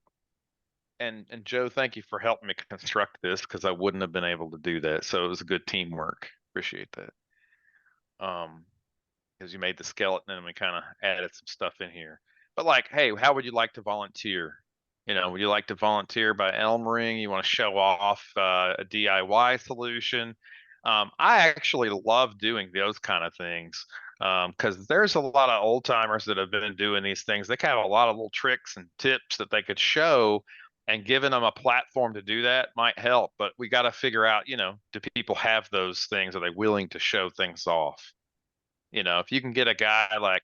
Joe, thank you for helping me construct this, because I wouldn't have been able to do that. So it was a good teamwork. Appreciate that. Because you made the skeleton and we kind of added some stuff in here. But like, hey, how would you like to volunteer? You know, would you like to volunteer by Elm Ring? You want to show off a DIY solution? I actually love doing those kind of things, because there's a lot of old timers that have been doing these things. They have a lot of little tricks and tips that they could show, and giving them a platform to do that might help. But we got to figure out, you know, do people have those things? Are they willing to show things off? You know, if you can get a guy like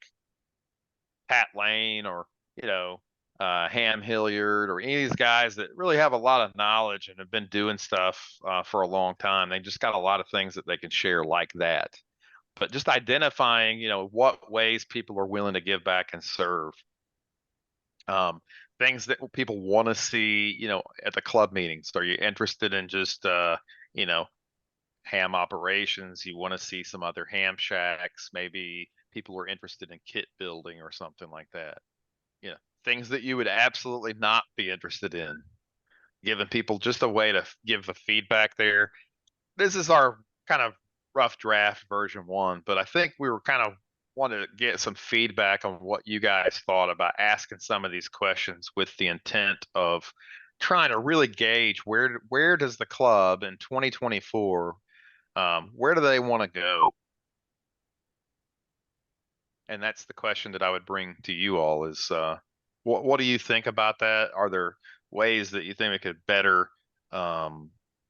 Pat Lane, or, you know, Ham Hilliard, or any of these guys that really have a lot of knowledge and have been doing stuff for a long time, they just got a lot of things that they can share like that. But just identifying, you know, what ways people are willing to give back and serve. Things that people want to see, you know, at the club meetings. Are you interested in just, you know, ham operations? You want to see some other ham shacks? Maybe people are interested in kit building or something like that. You know, things that you would absolutely not be interested in. giving people just a way to give the feedback there. This is our kind of rough draft version 1, but I think we were kind of wanted to get some feedback on what you guys thought about asking some of these questions with the intent of trying to really gauge where does the club in 2024, where do they want to go? And that's the question that I would bring to you all is, what do you think about that? Are there ways that you think we could better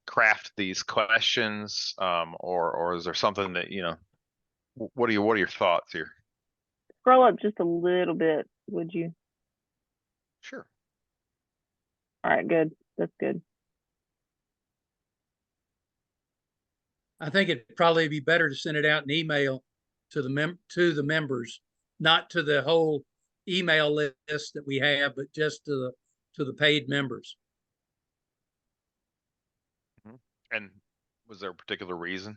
craft these questions, or is there something that, you know, what are your thoughts here? Scroll up just a little bit, would you? Sure. All right, good. That's good. I think it'd probably be better to send it out in email to the members, not to the whole email list that we have, but just to the paid members. And was there a particular reason?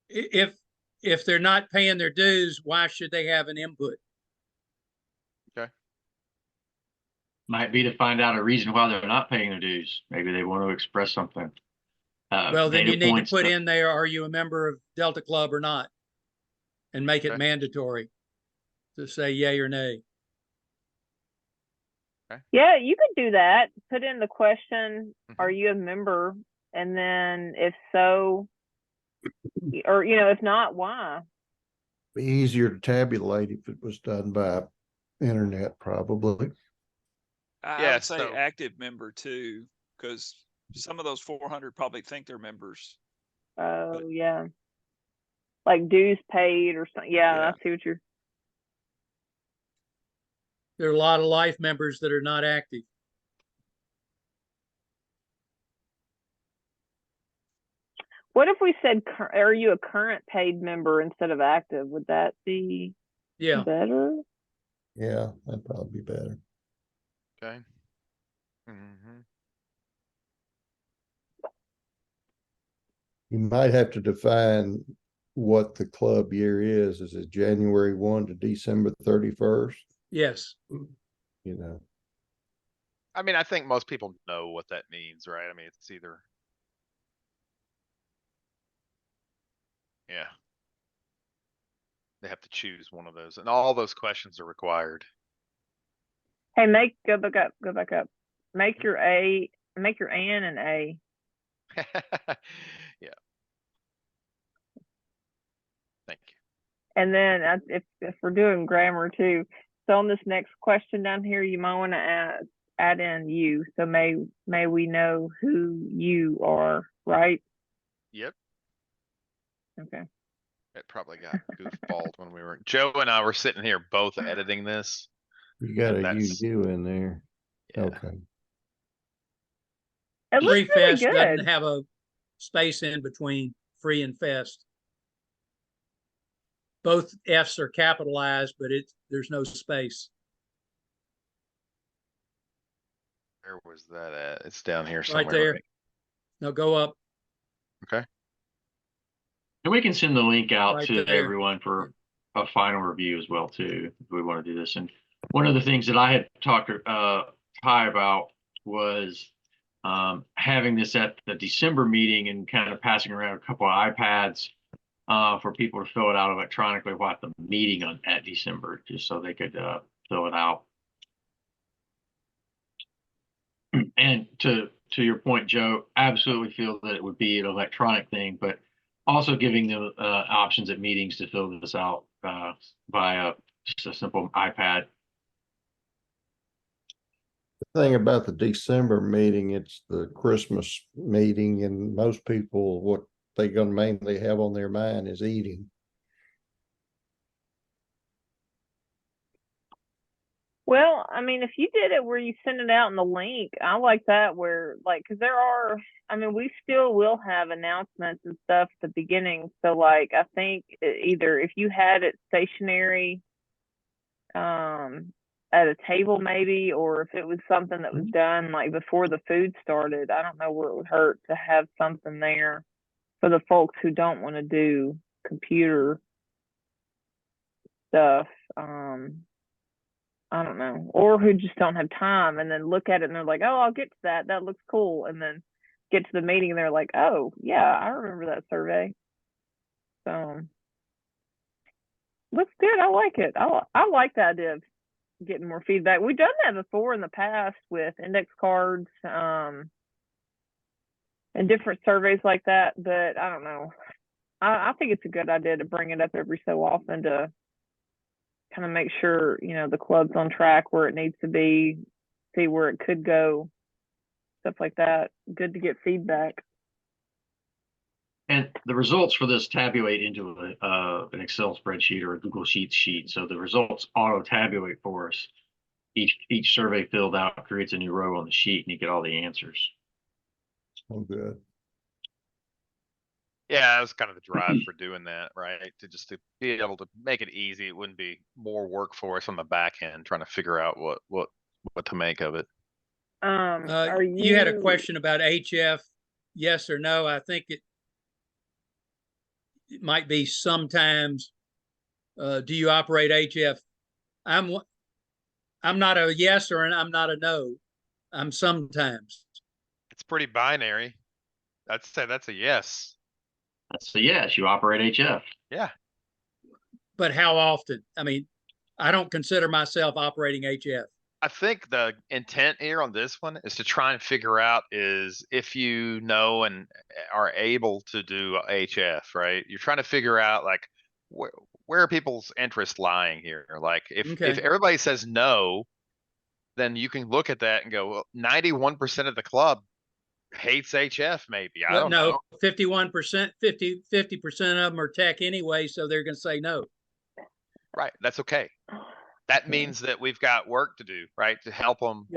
If they're not paying their dues, why should they have an input? Okay. Might be to find out a reason why they're not paying their dues. Maybe they want to express something. Well, then data you need to points put in there, are you a member of Delta Club or not? And make it Okay. mandatory to say yay or nay. Yeah, you could do that. Put in the question, are you a member? And then if so, or, you know, if not, why? Be easier to tabulate if it was done by internet, probably. I Yeah, would say so- active member too, because some of those 400 probably think they're members. Oh, yeah. Like dues paid or something. Yeah, Yeah. I see what you're. There are a lot of life members that are not active. What if we said, are you a current paid member instead of active? Would that be Yeah. better? Yeah, that'd probably be better. Okay. Mm-hmm. You might have to define what the club year is. Is it January 1 to December 31st? Yes. You know, I mean, I think most people know what that means, right? I mean, it's either. Yeah. They have to choose one of those, and all those questions are required. Hey, go back up. Make your N an A. Yeah. Thank you. And then if we're doing grammar too, so on this next question down here, you might want to add in you. So may we know who you are, right? Yep. Okay. It probably got goofballed when we were, Joe and I were sitting here both editing this. you got And a that's- UU in there. Yeah. Okay. It looks Free really Fest good. doesn't have a space in between free and fest. Both F's are capitalized, but there's no space. Where was that at? It's down here somewhere. Right there. No, go up. Okay. And we can send the link out Right to there. everyone for a final review as well too, if we want to do this. And one of the things that I had talked to Ty about was having this at the December meeting and kind of passing around a couple of iPads for people to fill it out electronically while at the meeting at December, just so they could fill it out. And to your point, Joe, absolutely feel that it would be an electronic thing, but also giving them options at meetings to fill this out via just a simple iPad. The thing about the December meeting, it's the Christmas meeting, and most people, what they're gonna mainly have on their mind is eating. Well, I mean, if you did it where you send it out in the link, I like that where cause we still will have announcements and stuff at the beginning. So like, I think either if you had it stationary, at a table maybe, or if it was something that was done like before the food started, I don't know where it would hurt to have something there for the folks who don't want to do computer stuff. I don't know, or who just don't have time and then look at it and they're like, oh, I'll get to that. That looks cool. And then get to the meeting and they're like, oh, yeah, I remember that survey. So looks good. I like it. I like the idea of getting more feedback. We've done that before in the past with index cards, and different surveys like that. But I don't know. I think it's a good idea to bring it up every so often to kind of make sure, you know, the club's on track where it needs to be, see where it could go, stuff like that. Good to get feedback. And the results for this tabulate into an Excel spreadsheet or a Google Sheets sheet. So the results auto tabulate for us. Each survey filled out creates a new row on the sheet and you get all the answers. Oh, good. Yeah, that was kind of the drive for doing that, right? To be able to make it easy. It wouldn't be more work for us on the back end trying to figure out what to make of it. Are you had a question about HF, yes or no? I think it might be sometimes. Do you operate HF? I'm not a yes or I'm not a no. I'm sometimes. It's pretty binary. I'd say that's a yes. That's a yes, you operate HF. Yeah. But how often? I mean, I don't consider myself operating HF. I think the intent here on this one is to try and figure out is if you know and are able to do HF, right? You're trying to figure out like where are people's interest lying here? Like if everybody says no, then you can look at that and go, well, 91% of the club hates HF maybe. I don't know. 51%, 50% of them are tech anyway, so they're going to say no. Right. That's okay. That means that we've got work to do, right? To help them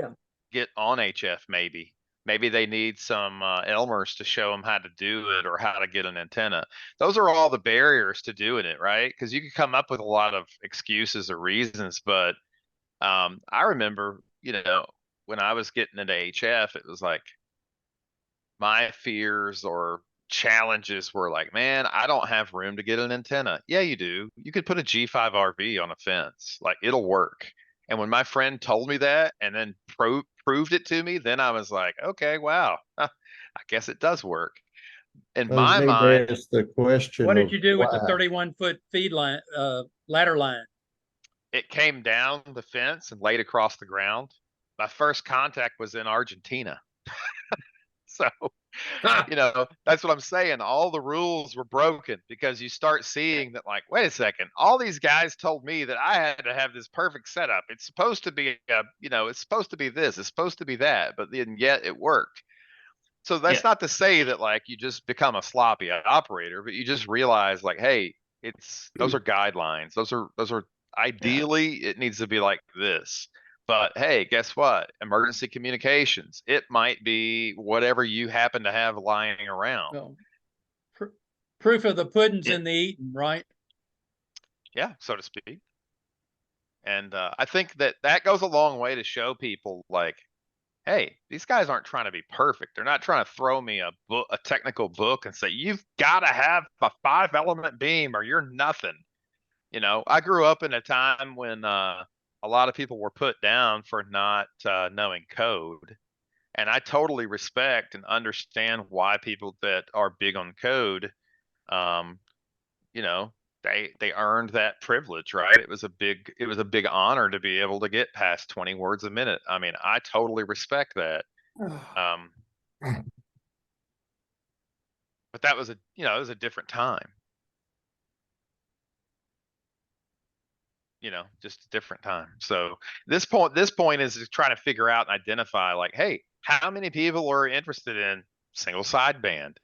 get on HF maybe. Maybe they need some Elmers to show them how to do it or how to get an antenna. Those are all the barriers to doing it, right? Because you can come up with a lot of excuses or reasons, but I remember, you know, when I was getting into HF, it was like my fears or challenges were like, man, I don't have room to get an antenna. Yeah, you do. You could put a G5 RV on a fence. Like it'll work. And when my friend told me that and then proved it to me, then I was like, okay, wow, I guess it does work. In my mind, the question. What did you do with the 31-foot feed line, ladder line? It came down the fence and laid across the ground. My first contact was in Argentina. So, you know, that's what I'm saying. All the rules were broken because you start seeing that like, wait a second, all these guys told me that I had to have this perfect setup. It's supposed to be, you know, it's supposed to be this, it's supposed to be that, but then yet it worked. So that's not to say that like you just become a sloppy operator, but you just realize like, hey, those are guidelines. Those are ideally it needs to be like this. But hey, guess what? Emergency communications. It might be whatever you happen to have lying around. No. Proof of the pudding's in the eating, right? Yeah, so to speak. And I think that goes a long way to show people like, hey, these guys aren't trying to be perfect. They're not trying to throw me a technical book and say, you've got to have a 5-element beam or you're nothing. You know, I grew up in a time when a lot of people were put down for not knowing code. And I totally respect and understand why people that are big on code, you know, they earned that privilege, right? It was a big honor to be able to get past 20 words a minute. I mean, I totally respect that. But that was it was a different time. You know, just a different time. So this point is trying to figure out and identify like, hey, how many people are interested in single sideband?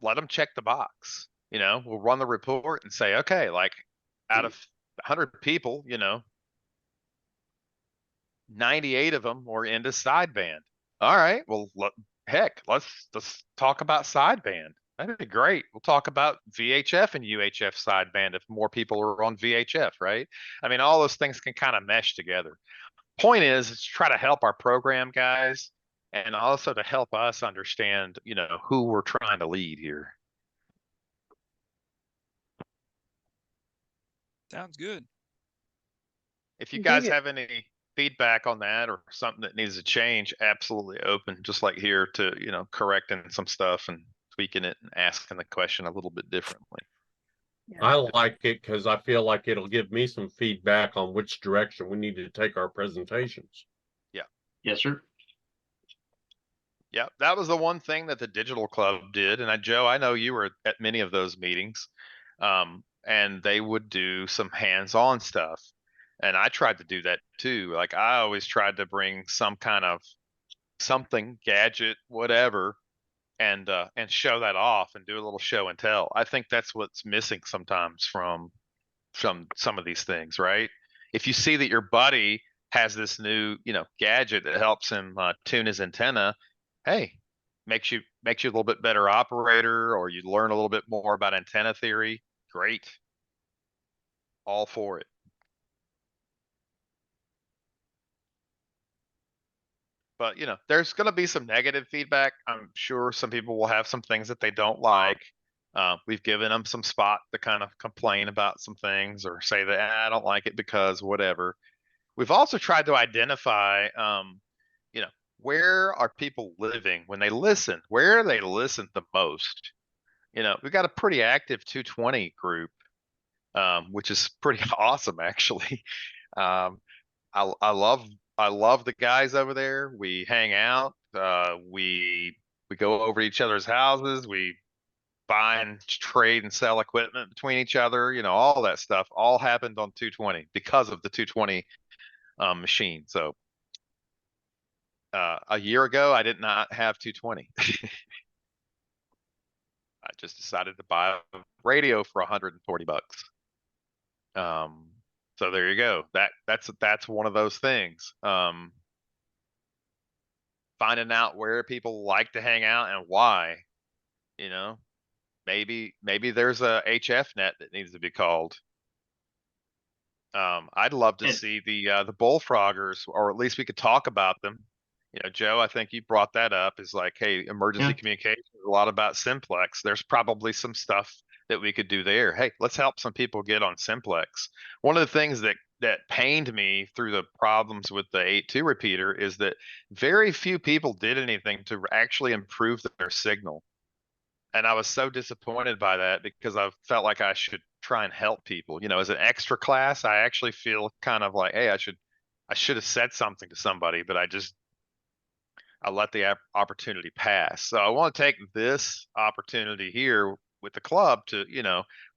Let them check the box. You know, we'll run the report and say, okay, like out of 100 people, you know, 98 of them were into sideband. All right, well, heck, let's talk about sideband. That'd be great. We'll talk about VHF and UHF sideband if more people are on VHF, right? I mean, all those things can kind of mesh together. Point is to try to help our program guys and also to help us understand, you know, who we're trying to lead here. Sounds good. If you You guys get- have any feedback on that or something that needs to change, absolutely open, just like here to, correcting some stuff and tweaking it and asking the question a little bit differently. I like it because I feel like it'll give me some feedback on which direction we need to take our presentations. Yes, sir. Yeah, that was the one thing that the digital club did. And Joe, I know you were at many of those meetings. And they would do some hands-on stuff. And I tried to do that too. Like I always tried to bring some kind of something, gadget, whatever, and show that off and do a little show and tell. I think that's what's missing sometimes from some of these things, right? If you see that your buddy has this new, gadget that helps him tune his antenna, hey, makes you a little bit better operator, or you learn a little bit more about antenna theory. Great. All for it. But there's going to be some negative feedback. I'm sure some people will have some things that they don't like. We've given them some spot to kind of complain about some things or say that I don't like it because whatever. We've also tried to identify, where are people living when they listen? Where they listen the most? We've got a pretty active 220 group, which is pretty awesome, actually. I love the guys over there. We hang out. We go over to each other's houses. We buy and trade and sell equipment between each other. All that stuff all happened on 220 because of the 220 machine. So a year ago, I did not have 220. I just decided to buy a radio for $140. So there you go. That's one of those things. Finding out where people like to hang out and why. Maybe there's a HF net that needs to be called. I'd love to see the bullfroggers, or at least we could talk about them. Joe, I think you brought that up, is like, hey, emergency communication is a lot about simplex. There's probably some stuff that we could do there. Hey, let's help some people get on simplex. One of the things that pained me through the problems with the 8.2 repeater is that very few people did anything to actually improve their signal. And I was so disappointed by that because I felt like I should try and help people. As an extra class, I actually feel kind of like, hey, I should have said something to somebody, but I let the opportunity pass. So I want to take this opportunity here with the club to,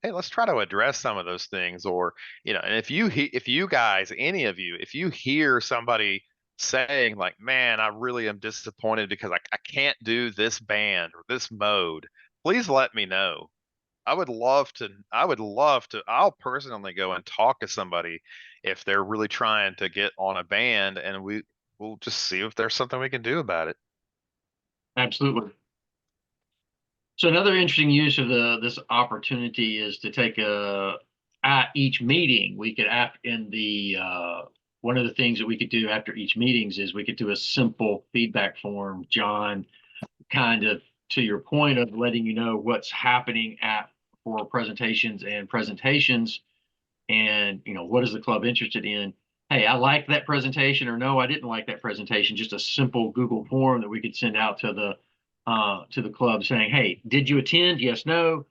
hey, let's try to address some of those things. Or, and if you guys, any of you, if you hear somebody saying like, man, I really am disappointed because I can't do this band or this mode, please let me know. I'll personally go and talk to somebody if they're really trying to get on a band, and we'll just see if there's something we can do about it. Absolutely. So another interesting use of this opportunity is to take at each meeting, we could one of the things that we could do after each meetings is we could do a simple feedback form, John, kind of to your point of letting you know what's happening for presentations, and what is the club interested in? Hey, I liked that presentation, or no, I didn't like that presentation. Just a simple Google form that we could send out to the club saying, hey, did you attend? Yes, no.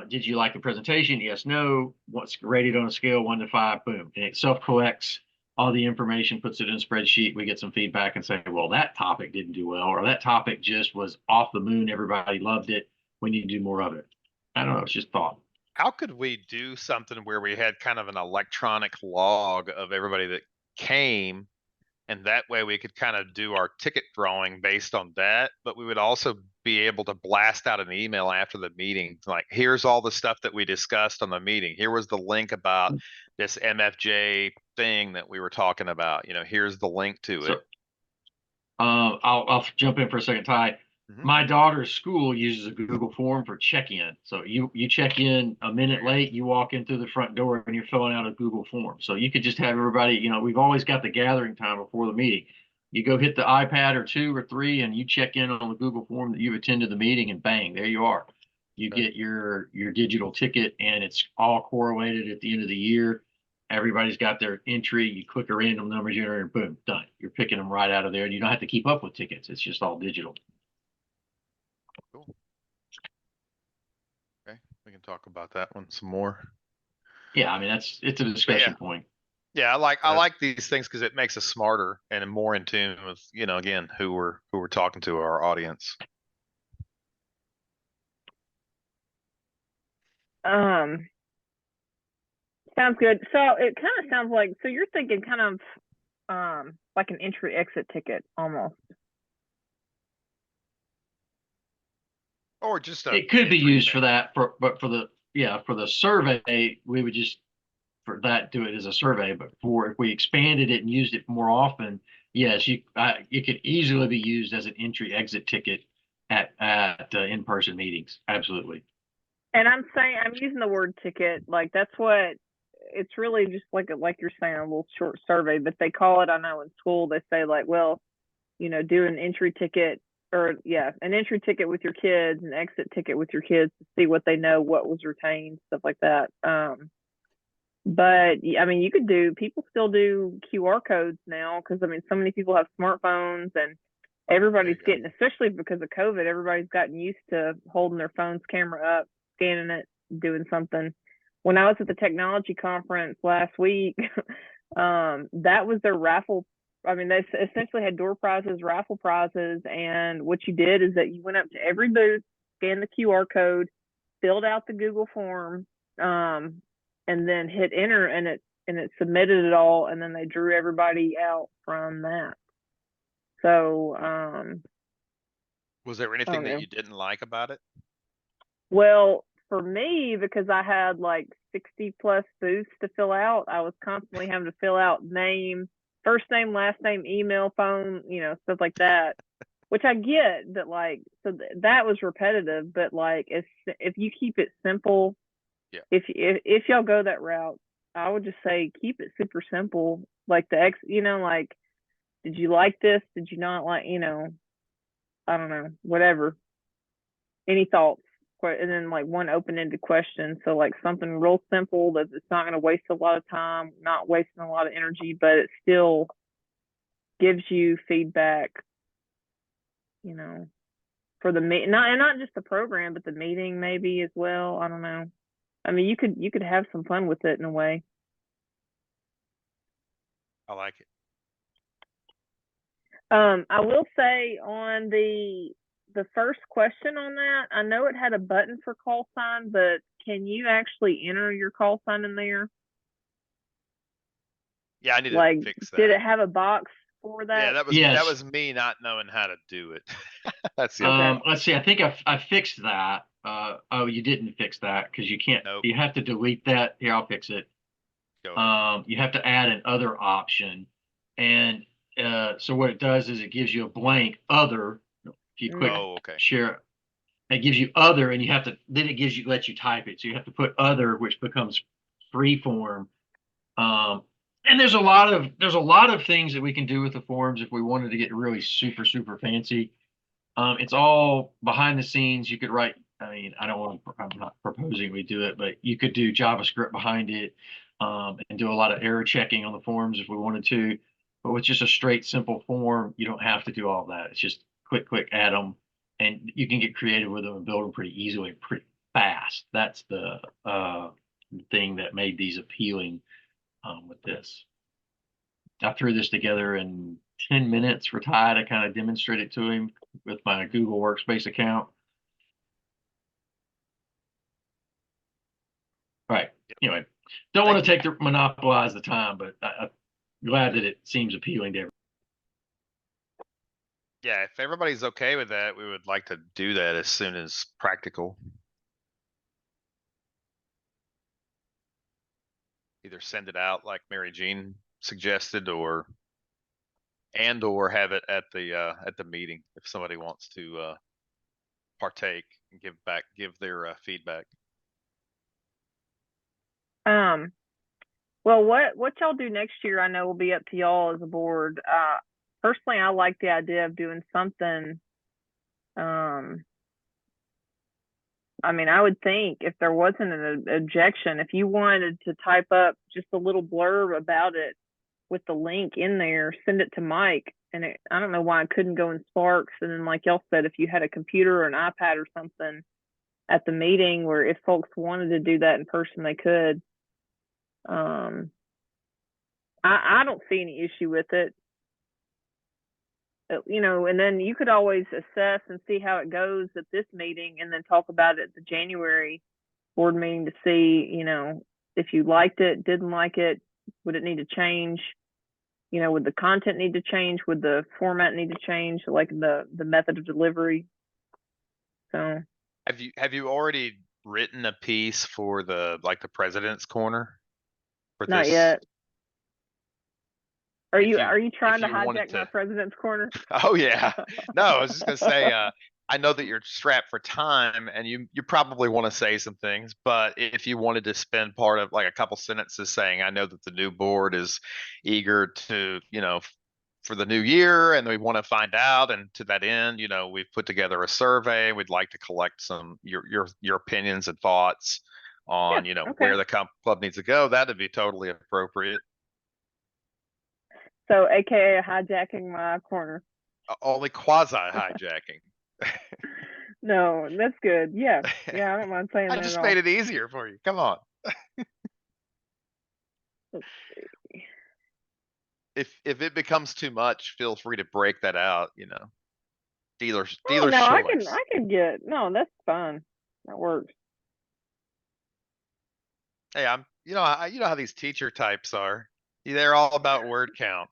Did you like the presentation? Yes, no. What's rated on a scale 1 to 5? Boom. And it self-collects all the information, puts it in a spreadsheet. We get some feedback and say, well, that topic didn't do well, or that topic just was off the moon. Everybody loved it. We need to do more of it. I don't know. It's just thought. How could we do something where we had kind of an electronic log of everybody that came, and that way we could kind of do our ticket drawing based on that, but we would also be able to blast out an email after the meeting, like, here's all the stuff that we discussed on the meeting. Here was the link about this MFJ thing that we were talking about. Here's the link to it. I'll jump in for a second, Ty. My daughter's school uses a Google form for check-in. So you check in a minute late, you walk in through the front door and you're filling out a Google form. So you could just have everybody, we've always got the gathering time before the meeting. You go hit the iPad or 2 or 3 and you check in on the Google form that you've attended the meeting, and bang, there you are. You get your digital ticket, and it's all correlated at the end of the year. Everybody's got their entry. You click a random number generator, boom, done. You're picking them right out of there, and you don't have to keep up with tickets. It's just all digital. Cool. Okay, we can talk about that one some more. Yeah, I mean it's a discussion point. Yeah, I like these things because it makes us smarter and more in tune with, you know, again, who we're talking to, our audience. Sounds good. So it kind of sounds like, so you're thinking kind of like an entry exit ticket almost. Or just It could be used for that, but for the survey, we would just for that do it as a survey. But if we expanded it and used it more often, yes, it could easily be used as an entry exit ticket at in-person meetings. Absolutely. And I'm using the word ticket, like that's what it's really just like you're saying, a little short survey, but they call it, I know in school, they say like, well, you know, do an entry ticket an entry ticket with your kids, an exit ticket with your kids to see what they know, what was retained, stuff like that. But I mean, people still do QR codes now because I mean, so many people have smartphones and everybody's getting, especially because of COVID, everybody's gotten used to holding their phone's camera up, scanning it, doing something. When I was at the technology conference last week, that was their raffle. I mean, they essentially had door prizes, raffle prizes, and what you did is that you went up to every booth, scanned the QR code, filled out the Google form, and then hit enter, and it submitted it all, and then they drew everybody out from that. So, was there anything that you didn't like about it? Well, for me, because I had like 60 plus booths to fill out, I was constantly having to fill out first name, last name, email, phone, you know, stuff like that, which I get that, like, so that was repetitive, but like, if you keep it simple, if y'all go that route, I would just say, keep it super simple. Like you know, like, did you like this? Did you not like, you know, I don't know, whatever. Any thoughts? And then like one open-ended question. So like something real simple that it's not going to waste a lot of time, not wasting a lot of energy, but it still gives you feedback, you know, for the not just the program, but the meeting maybe as well. I don't know. I mean, you could have some fun with it in a way. I like it. I will say on the first question on that, I know it had a button for call sign, but can you actually enter your call sign in there? Yeah, I need to fix that. Did it have a box for that? Yeah, that was me not knowing how to do it. That's the let's see. I think I fixed that. Oh, you didn't fix that because you can't. Nope. You have to delete that. Here, I'll fix it. You have to add an other option, and so what it does is it gives you a blank other. If you click share, it gives you other, and you have to. Then it lets you type it. So you have to put other, which becomes free form. And there's a lot of things that we can do with the forms if we wanted to get really super fancy. It's all behind the scenes. You could write. I mean, I'm not proposing we do it, but you could do JavaScript behind it, and do a lot of error checking on the forms if we wanted to. But with just a straight, simple form, you don't have to do all that. It's just click, add them, and you can get creative with them and build them pretty easily, pretty fast. That's the thing that made these appealing with this. I threw this together in 10 minutes for Ty to kind of demonstrate it to him with my Google Workspace account. Right. Anyway, don't want to monopolize the time, but I'm glad that it seems appealing to everyone. Yeah, if everybody's okay with that, we would like to do that as soon as practical. Either send it out like Mary Jean suggested, or have it at the meeting if somebody wants to partake and give their feedback. Well, what y'all do next year, I know will be up to y'all as a board. Personally, I like the idea of doing something I mean, I would think if there wasn't an objection, if you wanted to type up just a little blurb about it with the link in there, send it to Mike. And I don't know why it couldn't go in Sparks. And then, like y'all said, if you had a computer or an iPad or something at the meeting, where if folks wanted to do that in person, they could. I don't see any issue with it. You know, and then you could always assess and see how it goes at this meeting and then talk about it at the January board meeting to see, you know, if you liked it, didn't like it, would it need to change? You know, would the content need to change? Would the format need to change? Like the method of delivery? So Have you already written a piece for the President's Corner? For not this? yet. Are If you trying to if you wanted hijack my President's Corner? Oh yeah. No, I was just gonna say, I know that you're strapped for time and you probably want to say some things, but if you wanted to spend part of like a couple sentences saying, I know that the new board is eager to, you know, for the new year and we want to find out, and to that end, you know, we've put together a survey. We'd like to collect some your opinions and thoughts on, Yeah, you know, okay. where the club needs to go. That'd be totally appropriate. So, AKA hijacking my corner. Only quasi hijacking. No, that's good. Yeah, yeah, I don't mind saying I that just at made all. it easier for you. Come on. Let's see. If it becomes too much, feel free to break that out, you know. Dealer's Oh no, choice. I can get no, that's fine. That works. Hey, you know how these teacher types are. They're all about word count.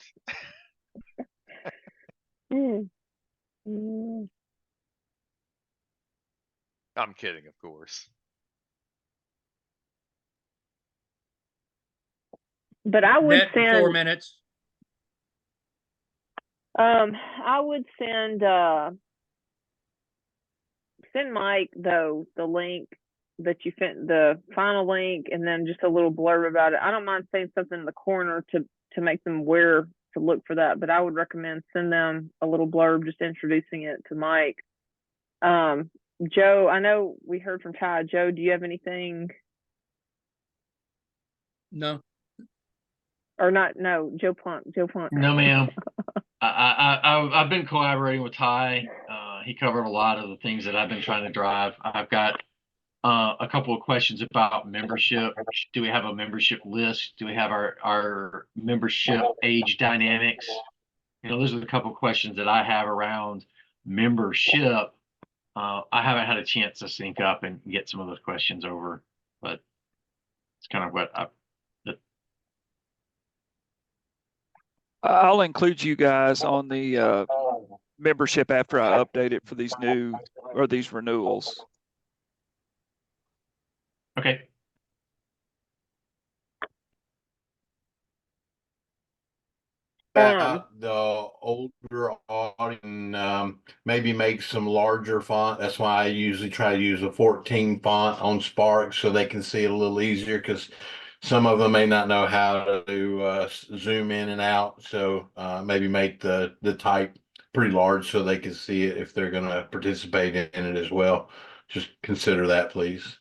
Mm. Mm. I'm kidding, of course. But I would Net in 4 send minutes. I would send Mike though the link that you sent, the final link, and then just a little blurb about it. I don't mind saying something in the corner to make them aware to look for that, but I would recommend send them a little blurb just introducing it to Mike. Joe, I know we heard from Ty. Joe, do you have anything? No. Or not? No, Joe Plunk. Joe Plunk. No, ma'am. I've been collaborating with Ty. He covered a lot of the things that I've been trying to drive. I've got a couple of questions about membership. Do we have a membership list? Do we have our membership age dynamics? You know, those are the couple of questions that I have around membership. I haven't had a chance to sync up and get some of those questions over, but it's kind of what I'll include you guys on the membership after I update it for these these renewals. Okay. The older audience, maybe make some larger font. That's why I usually try to use a 14 font on Spark so they can see it a little easier, because some of them may not know how to zoom in and out. So maybe make the type pretty large so they can see it if they're going to participate in it as well. Just consider that, please.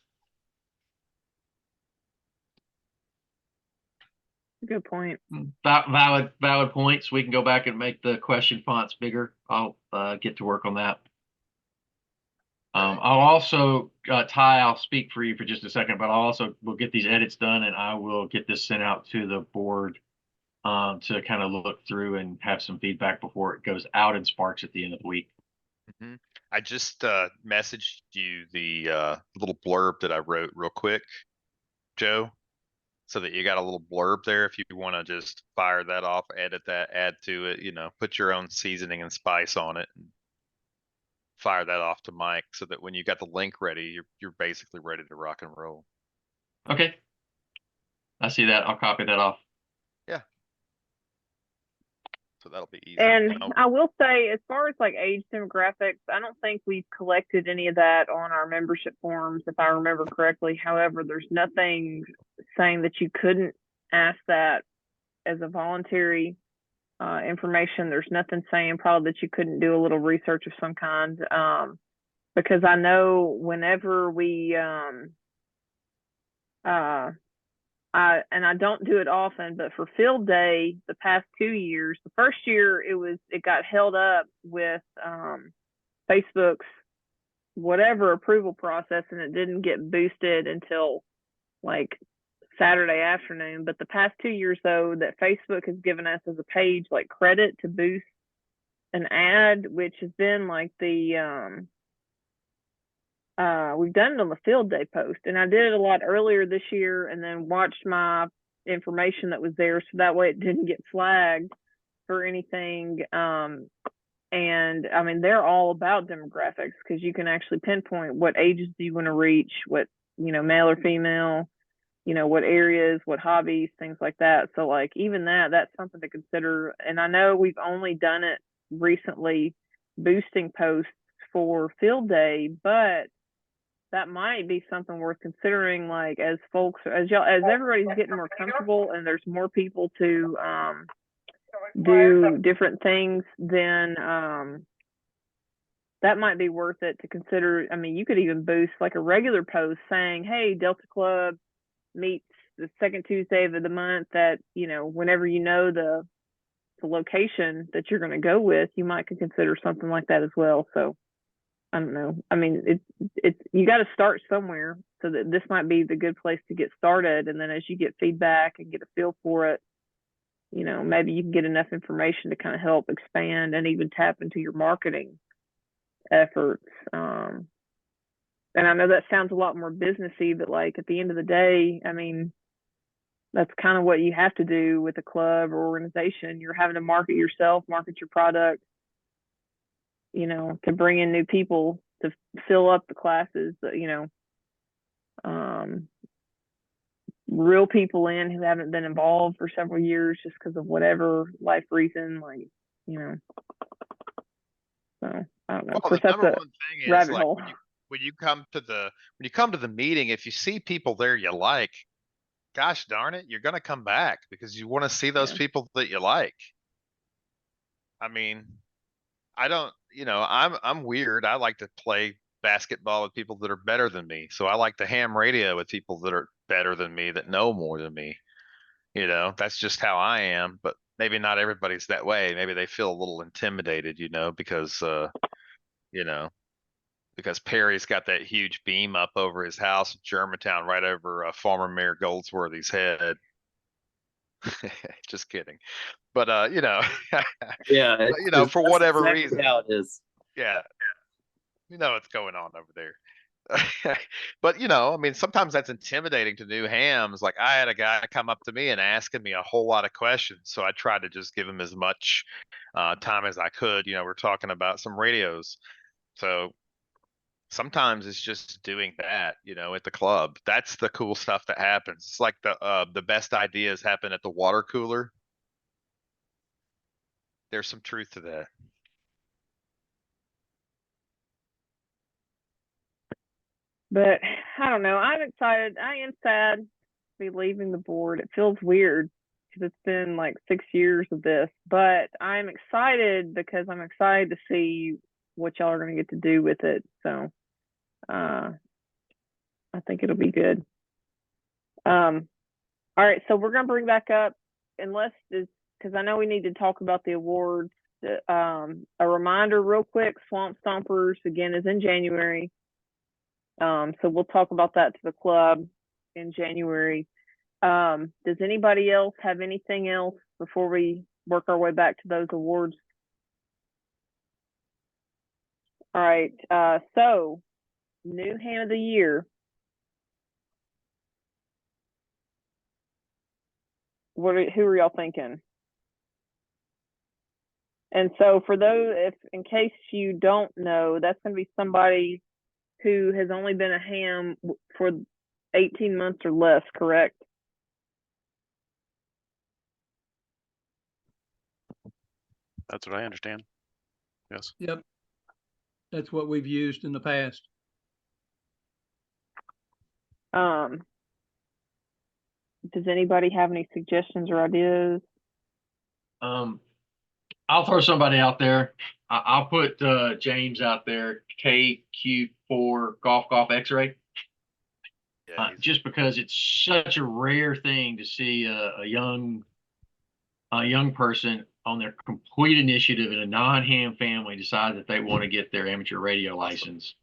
Good point. Valid points. We can go back and make the question fonts bigger. I'll get to work on that. I'll also, Ty, I'll speak for you for just a second, but we'll get these edits done and I will get this sent out to the board to kind of look through and have some feedback before it goes out in Sparks at the end of the week. Mm-hmm. I just messaged you the little blurb that I wrote real quick, Joe, so that you got a little blurb there if you want to just fire that off, edit that, add to it, you know, put your own seasoning and spice on it, and fire that off to Mike so that when you got the link ready, you're basically ready to rock and roll. Okay. I see that. I'll copy that off. Yeah. So that'll be easy. And I will say, as far as like age demographics, I don't think we've collected any of that on our membership forms, if I remember correctly. However, there's nothing saying that you couldn't ask that as a voluntary information. There's nothing saying probably that you couldn't do a little research of some kind. because I know whenever we I don't do it often, but for field day the past 2 years, the first year it got held up with Facebook's whatever approval process, and it didn't get boosted until like Saturday afternoon. But the past 2 years though, that Facebook has given us as a page like credit to boost an ad, which has been like the we've done it on the field day post, and I did it a lot earlier this year and then watched my information that was there so that way it didn't get flagged for anything. And I mean, they're all about demographics because you can actually pinpoint what ages do you want to reach, what, male or female, what areas, what hobbies, things like that. So like even that's something to consider. And I know we've only done it recently, boosting posts for field day, but that might be something worth considering, like as everybody's getting more comfortable and there's more people to do different things, then that might be worth it to consider. I mean, you could even boost like a regular post saying, hey, Delta Club meets the second Tuesday of the month at, whenever the location that you're going to go with, you might consider something like that as well. So I don't know. I mean, it's you got to start somewhere, so that this might be the good place to get started. And then as you get feedback and get a feel for it, maybe you can get enough information to kind of help expand and even tap into your marketing efforts. And I know that sounds a lot more businessy, but like at the end of the day, I mean, that's kind of what you have to do with a club or organization. You're having to market yourself, market your product, to bring in new people to fill up the classes, real people in who haven't been involved for several years just because of whatever life reason, so I don't know. Of course, that's a rabbit hole. When you come to the meeting, if you see people there you like, gosh darn it, you're gonna come back because you want to see those people that you like. I mean, I'm weird. I like to play basketball with people that are better than me. So I like to ham radio with people that are better than me, that know more than me. That's just how I am, but maybe not everybody's that way. Maybe they feel a little intimidated, because Perry's got that huge beam up over his house in Germantown, right over former Mayor Goldsworthy's head. Just kidding. But Yeah, for whatever exactly reason, how it is. yeah, what's going on over there. But I mean, sometimes that's intimidating to new hams. Like I had a guy come up to me and asking me a whole lot of questions, so I tried to just give him as much time as I could. We're talking about some radios, so sometimes it's just doing that, at the club. That's the cool stuff that happens. It's like the best ideas happen at the water cooler. There's some truth to that. But I don't know. I'm excited. I am sad to be leaving the board. It feels weird because it's been like 6 years of this, but I'm excited because I'm excited to see what y'all are going to get to do with it. So I think it'll be good. All right. So we're going to bring back up, because I know we need to talk about the awards. A reminder real quick, Swamp Stompers again is in January. So we'll talk about that to the club in January. Does anybody else have anything else before we work our way back to those awards? All right. So new ham of the year. Who are y'all thinking? And so for those, in case you don't know, that's going to be somebody who has only been a ham for 18 months or less, correct? That's what I understand. Yes. Yep. That's what we've used in the past. Does anybody have any suggestions or ideas? I'll throw somebody out there. I'll put James out there. KQ4 Golf X-ray. Yeah, Just because it's such a rare thing to see a young person on their complete initiative in a non-ham family decide that they want to get their amateur radio license.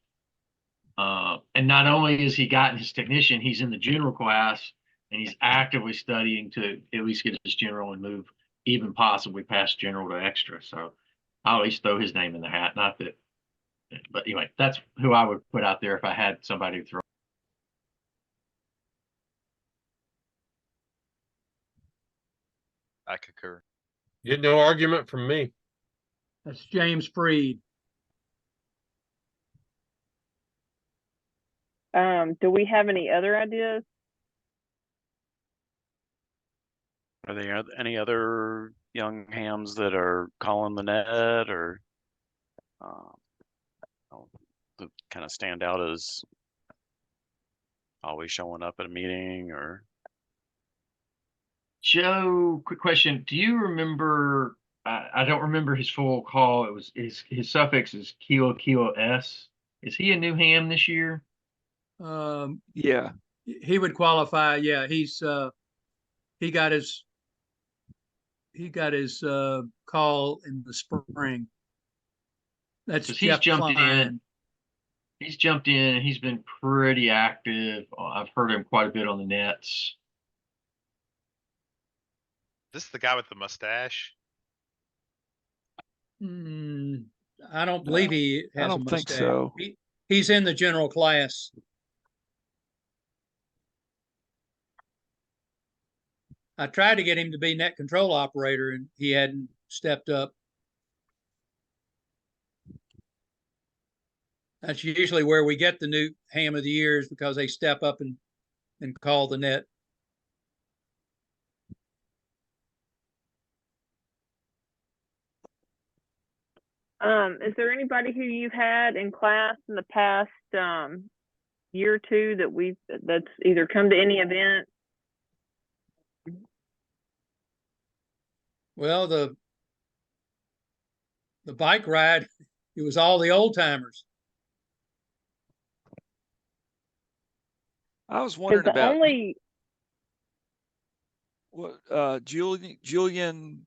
And not only has he gotten his technician, he's in the general class and he's actively studying to at least get his general and move even possibly past general to extra. So I'll at least throw his name in the hat. Not that, but anyway, that's who I would put out there if I had somebody to throw. I concur. Get no argument from me. That's James Freed. Do we have any other ideas? Are there any other young hams that are calling the net or that kind of stand out as always showing up at a meeting or? Joe, quick question. Do you remember? I don't remember his full call. It was his suffix is Kilo S. Is he a new ham this year? Yeah. He would qualify. Yeah, he got his call in the spring. That's He's Jeff jumped Klein. in. He's jumped in. He's been pretty active. I've heard him quite a bit on the nets. This is the guy with the mustache. I don't believe he has I don't a think mustache. so. He's in the general class. I tried to get him to be net control operator and he hadn't stepped up. That's usually where we get the new ham of the year is because they step up and call the net. Is there anybody who you've had in class in the past year or two that's either come to any event? Well, the bike ride, it was all the old timers. I was wondering about what Julian,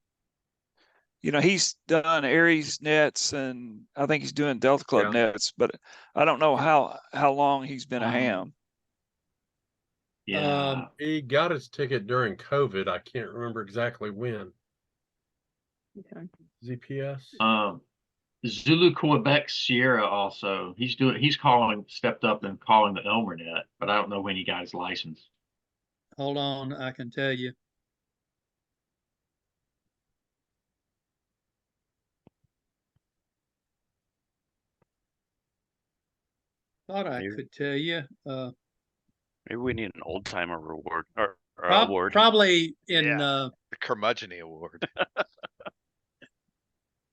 he's done Aries nets and I think he's doing Delta Club nets, but I don't know how long he's been a ham. Yeah. He got his ticket during COVID. I can't remember exactly when. Okay. ZPS. Zulu Quebec Sierra also. He's stepped up and calling the Elmer net, but I don't know when he got his license. Hold on, I can tell you. Thought I could tell you. Maybe we need an old timer reward or award. Probably in the Curmudgeon Award.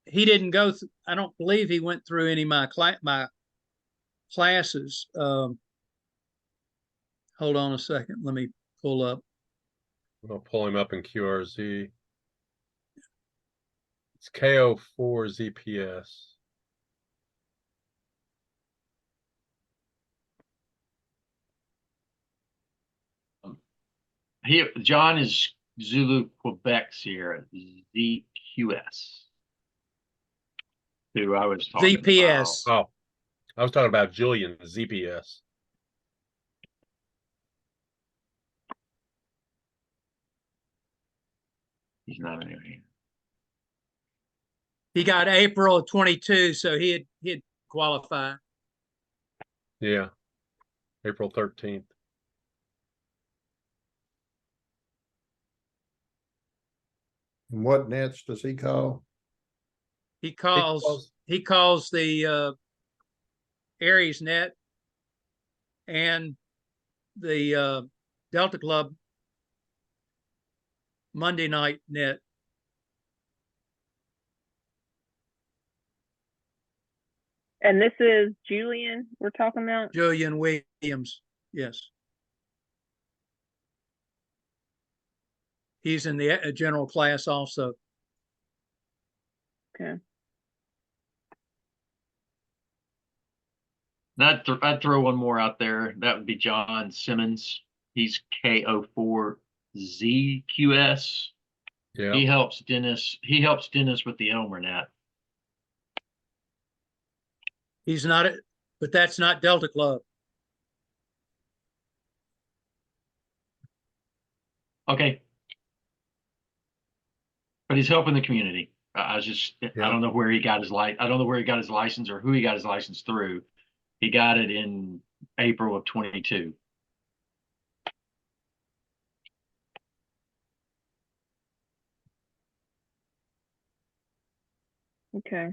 He didn't go. I don't believe he went through any of my classes. Hold on a second. Let me pull up. I'll pull him up in QRZ. It's KO4 ZPS. John is Zulu Quebec Sierra, ZQS. Who I was talking ZPS. Oh, I was talking about Julian, ZPS. He's not in here. He got April of 22, so he'd qualify. Yeah, April 13th. And what nets does he call? He calls the Aries net and the Delta Club Monday night net. And this is Julian we're talking about? Julian Williams, yes. He's in the general class also. Okay. I'd throw one more out there. That would be John Simmons. He's KO4ZQS. Yeah. He helps Dennis with the Elmer net. He's not, but that's not Delta Club. Okay. But he's helping the community. I don't know where he got his I don't know where he got his license or who he got his license through. He got it in April of 22. Okay.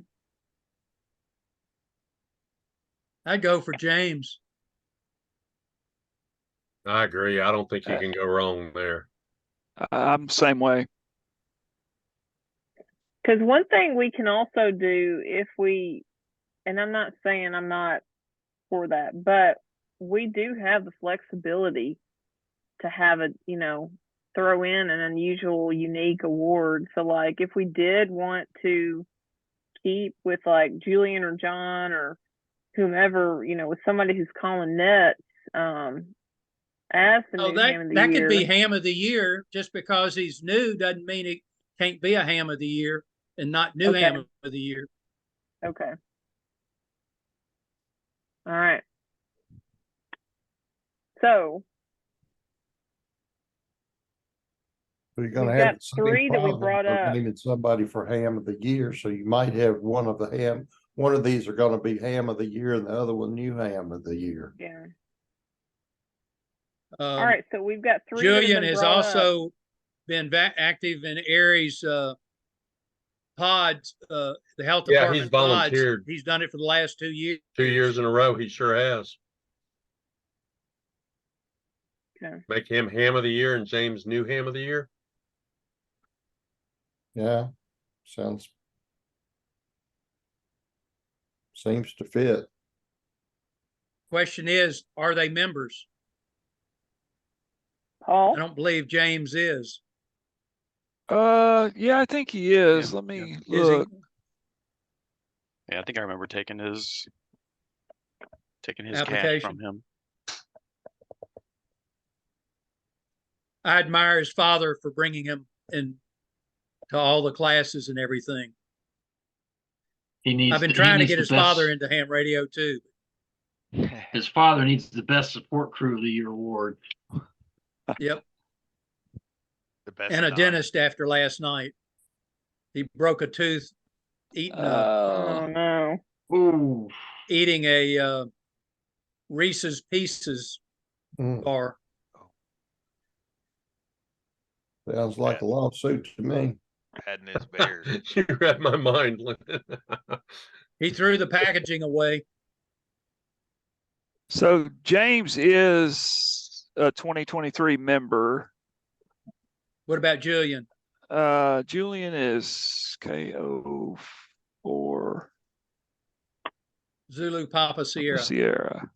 I'd go for James. I agree. I don't think you can go wrong there. I'm the same way. Because one thing we can also do if we, and I'm not saying I'm not for that, but we do have the flexibility to have a, throw in an unusual, unique award. So like if we did want to keep with like Julian or John or whomever, with somebody who's calling nets, as the new ham of the that year. could be ham of the year. Just because he's new doesn't mean it can't be a ham of the year and not new ham of the year. Okay. All right. So You're gonna we've have got the same 3 that we problem brought of up. naming somebody for ham of the year, so you might have one of these are gonna be ham of the year and the other one new ham of the year. Yeah. All right, so we've got 3. Julian has also been active in Aries pods, the health department. He's volunteered. Pods. He's done it for the last 2 years. 2 years in a row, he sure has. Okay. Make him ham of the year and James new ham of the year. Yeah, seems to fit. Question is, are they members? Paul? I don't believe James is. Yeah, I think he is. Yeah, Let me Is he? look. Yeah, I think I remember taking his cash Application. from him. I admire his father for bringing him in to all the classes and everything. I've been trying to get his father into ham radio too. His father needs the best support crew of the year award. Yep. The best And a dime. dentist after last night. He broke a tooth eating Oh no. Ooh. eating a Reese's Pieces bar. Sounds like a lawsuit to me. Had in his bears. You read my mind. He threw the packaging away. So James is a 2023 member. What about Julian? Julian is KO4 Zulu Papa Sierra. Sierra.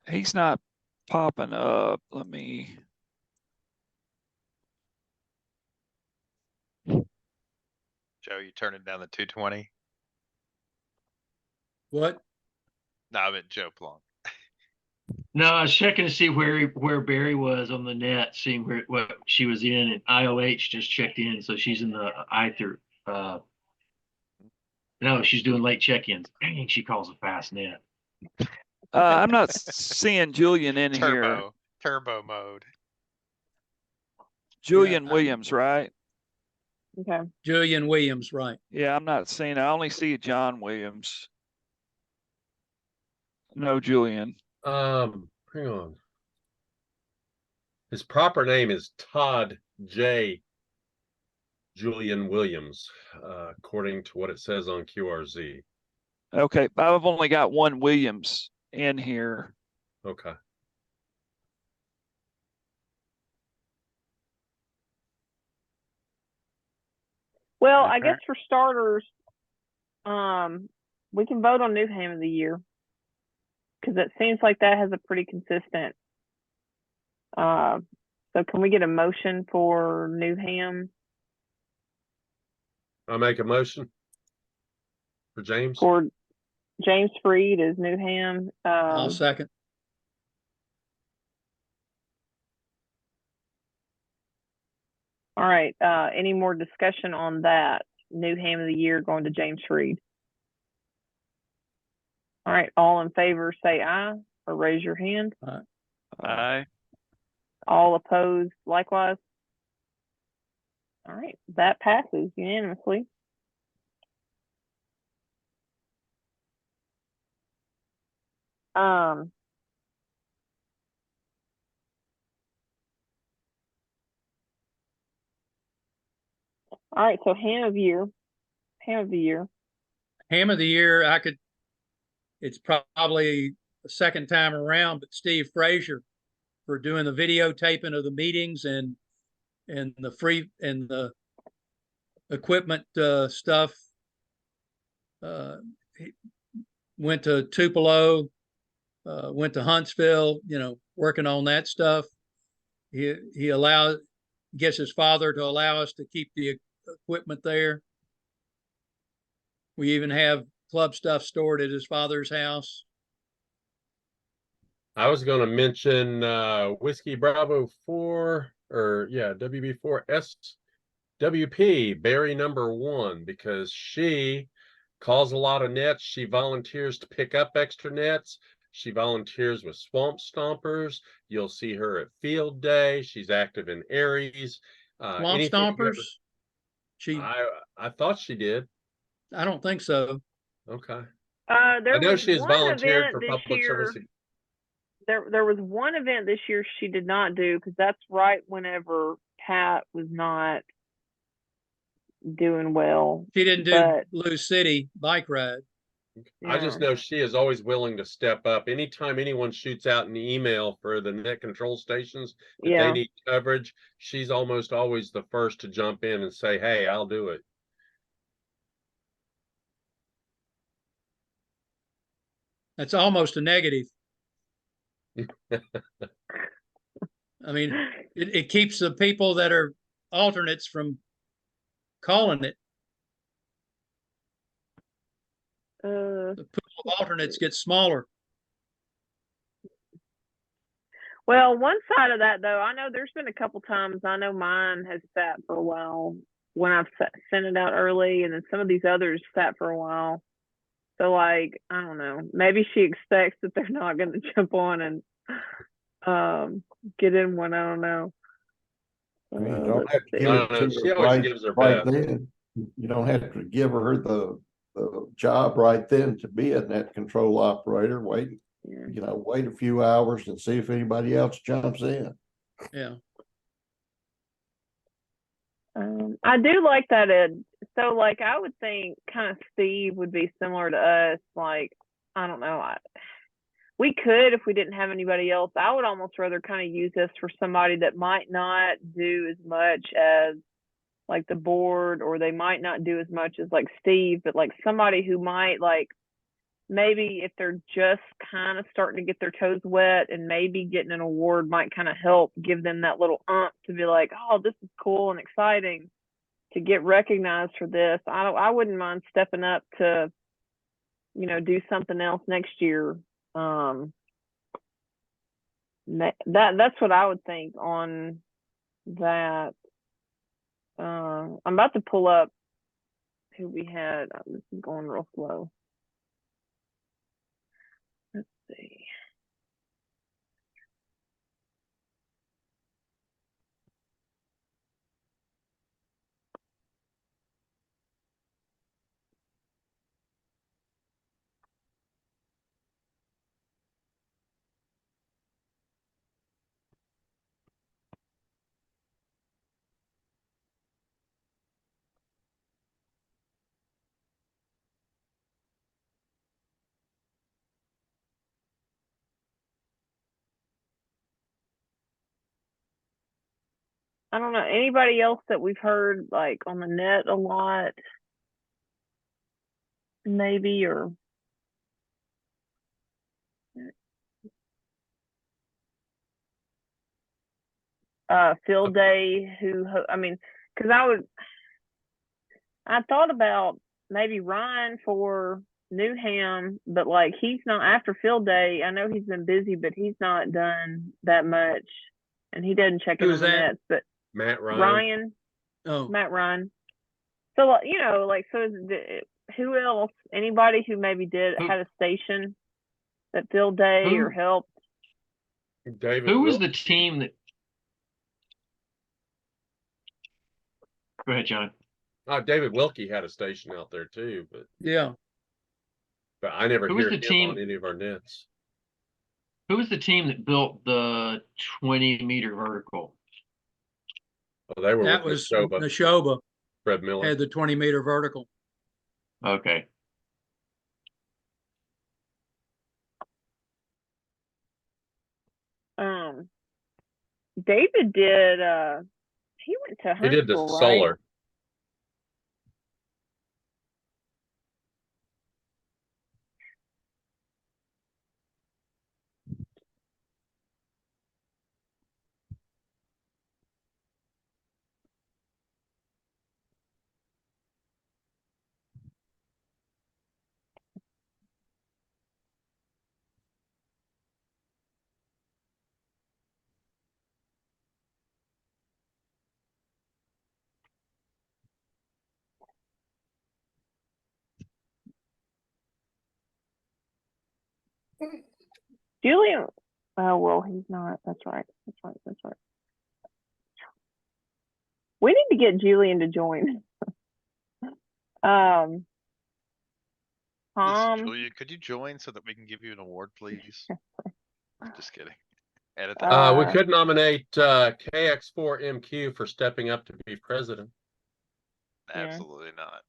He's not popping up. Let me. Joe, you turning down the 220? What? No, I meant Joe Plum. No, I was checking to see where Barry was on the net, seeing what she was in, and IOH just checked in, so she's in the no, she's doing late check-ins. Dang, she calls a fast net. I'm not seeing Julian in here. Turbo mode. Julian Williams, right? Okay. Julian Williams, right. Yeah, I'm not seeing. I only see John Williams. No Julian. Hang on. His proper name is Todd J. Julian Williams, according to what it says on QRZ. Okay, I've only got one Williams in here. Okay. Well, I guess for starters, we can vote on new ham of the year. Cause it seems like that has a pretty consistent. So can we get a motion for Newham I'll make a motion for James. for James Freed as Newham? I'll second. All right, any more discussion on that? Newham of the year going to James Freed. All right, all in favor say aye or raise your hand. Aye. All opposed likewise. All right, that passes unanimously. All right, so ham of the year. Ham of the year. Ham of the year, it's probably the second time around, but Steve Frazier for doing the videotaping of the meetings and the equipment stuff. He went to Tupelo, went to Huntsville, working on that stuff. He gets his father to allow us to keep the equipment there. We even have club stuff stored at his father's house. I was going to mention Whiskey Bravo 4 or WB4 SWP Barry #1 because she calls a lot of nets. She volunteers to pick up extra nets. She volunteers with Swamp Stompers. You'll see her at Field Day. She's active in Aries. Swamp Stompers? I thought she did. I don't think so. Okay. I know she has volunteered for public service. There was one event this year she did not do because that's right whenever Pat was not doing well. She didn't do Blue City bike ride. I just know she is always willing to step up. Anytime anyone shoots out an email for the net control stations, if they need coverage, she's almost always the first to jump in and say, hey, I'll do it. That's almost a negative. I mean, it keeps the people that are alternates from calling it. The pool of alternates gets smaller. Well, one side of that though, I know there's been a couple times, I know mine has sat for a while when I've sent it out early, and then some of these others sat for a while. So like, I don't know, maybe she expects that they're not going to jump on and get in one. I don't know. I mean, you don't have to give it to she her always gives her right best. then. You don't have to give her the job right then to be a net control operator. Wait a few hours and see if anybody else jumps in. Yeah. I do like that, Ed. So like, I would think kind of Steve would be similar to us. Like, I don't know. We could, if we didn't have anybody else, I would almost rather kind of use this for somebody that might not do as much as like the board, or they might not do as much as like Steve, but like somebody who might like, maybe if they're just kind of starting to get their toes wet and maybe getting an award might kind of help give them that little to be like, oh, this is cool and exciting to get recognized for this. I wouldn't mind stepping up to, do something else next year. That's what I would think on that. I'm about to pull up who we had. This is going real slow. Let's see. I don't know, anybody else that we've heard like on the net a lot, maybe, or field day I mean, because I thought about maybe Ryan for Newham, but like he's not after field day. I know he's been busy, but he's not done that much, and he doesn't check in Who's on the that? nets. But Matt Ryan. Ryan, Oh, Matt Ryan. So who else? Anybody who maybe had a station at field day or helped? David. Who was Wil- the team that? Go ahead, John. David Wilkie had a station out there too, yeah. but I never Who was hear the him team- on any of our nets. Who was the team that built the 20-meter vertical? Oh, they were That with was Neshoba, Neshoba Fred Miller. had the 20-meter vertical. Okay. David did. He went to He did the Huntsville, right? solar. Julian. Oh well, he's not. That's right. That's right. We need to get Julian to join. Listen, Tom. Julia, could you join so that we can give you an award, please? Just kidding. Edit that. We could nominate KX4MQ for stepping up to be president. Absolutely not.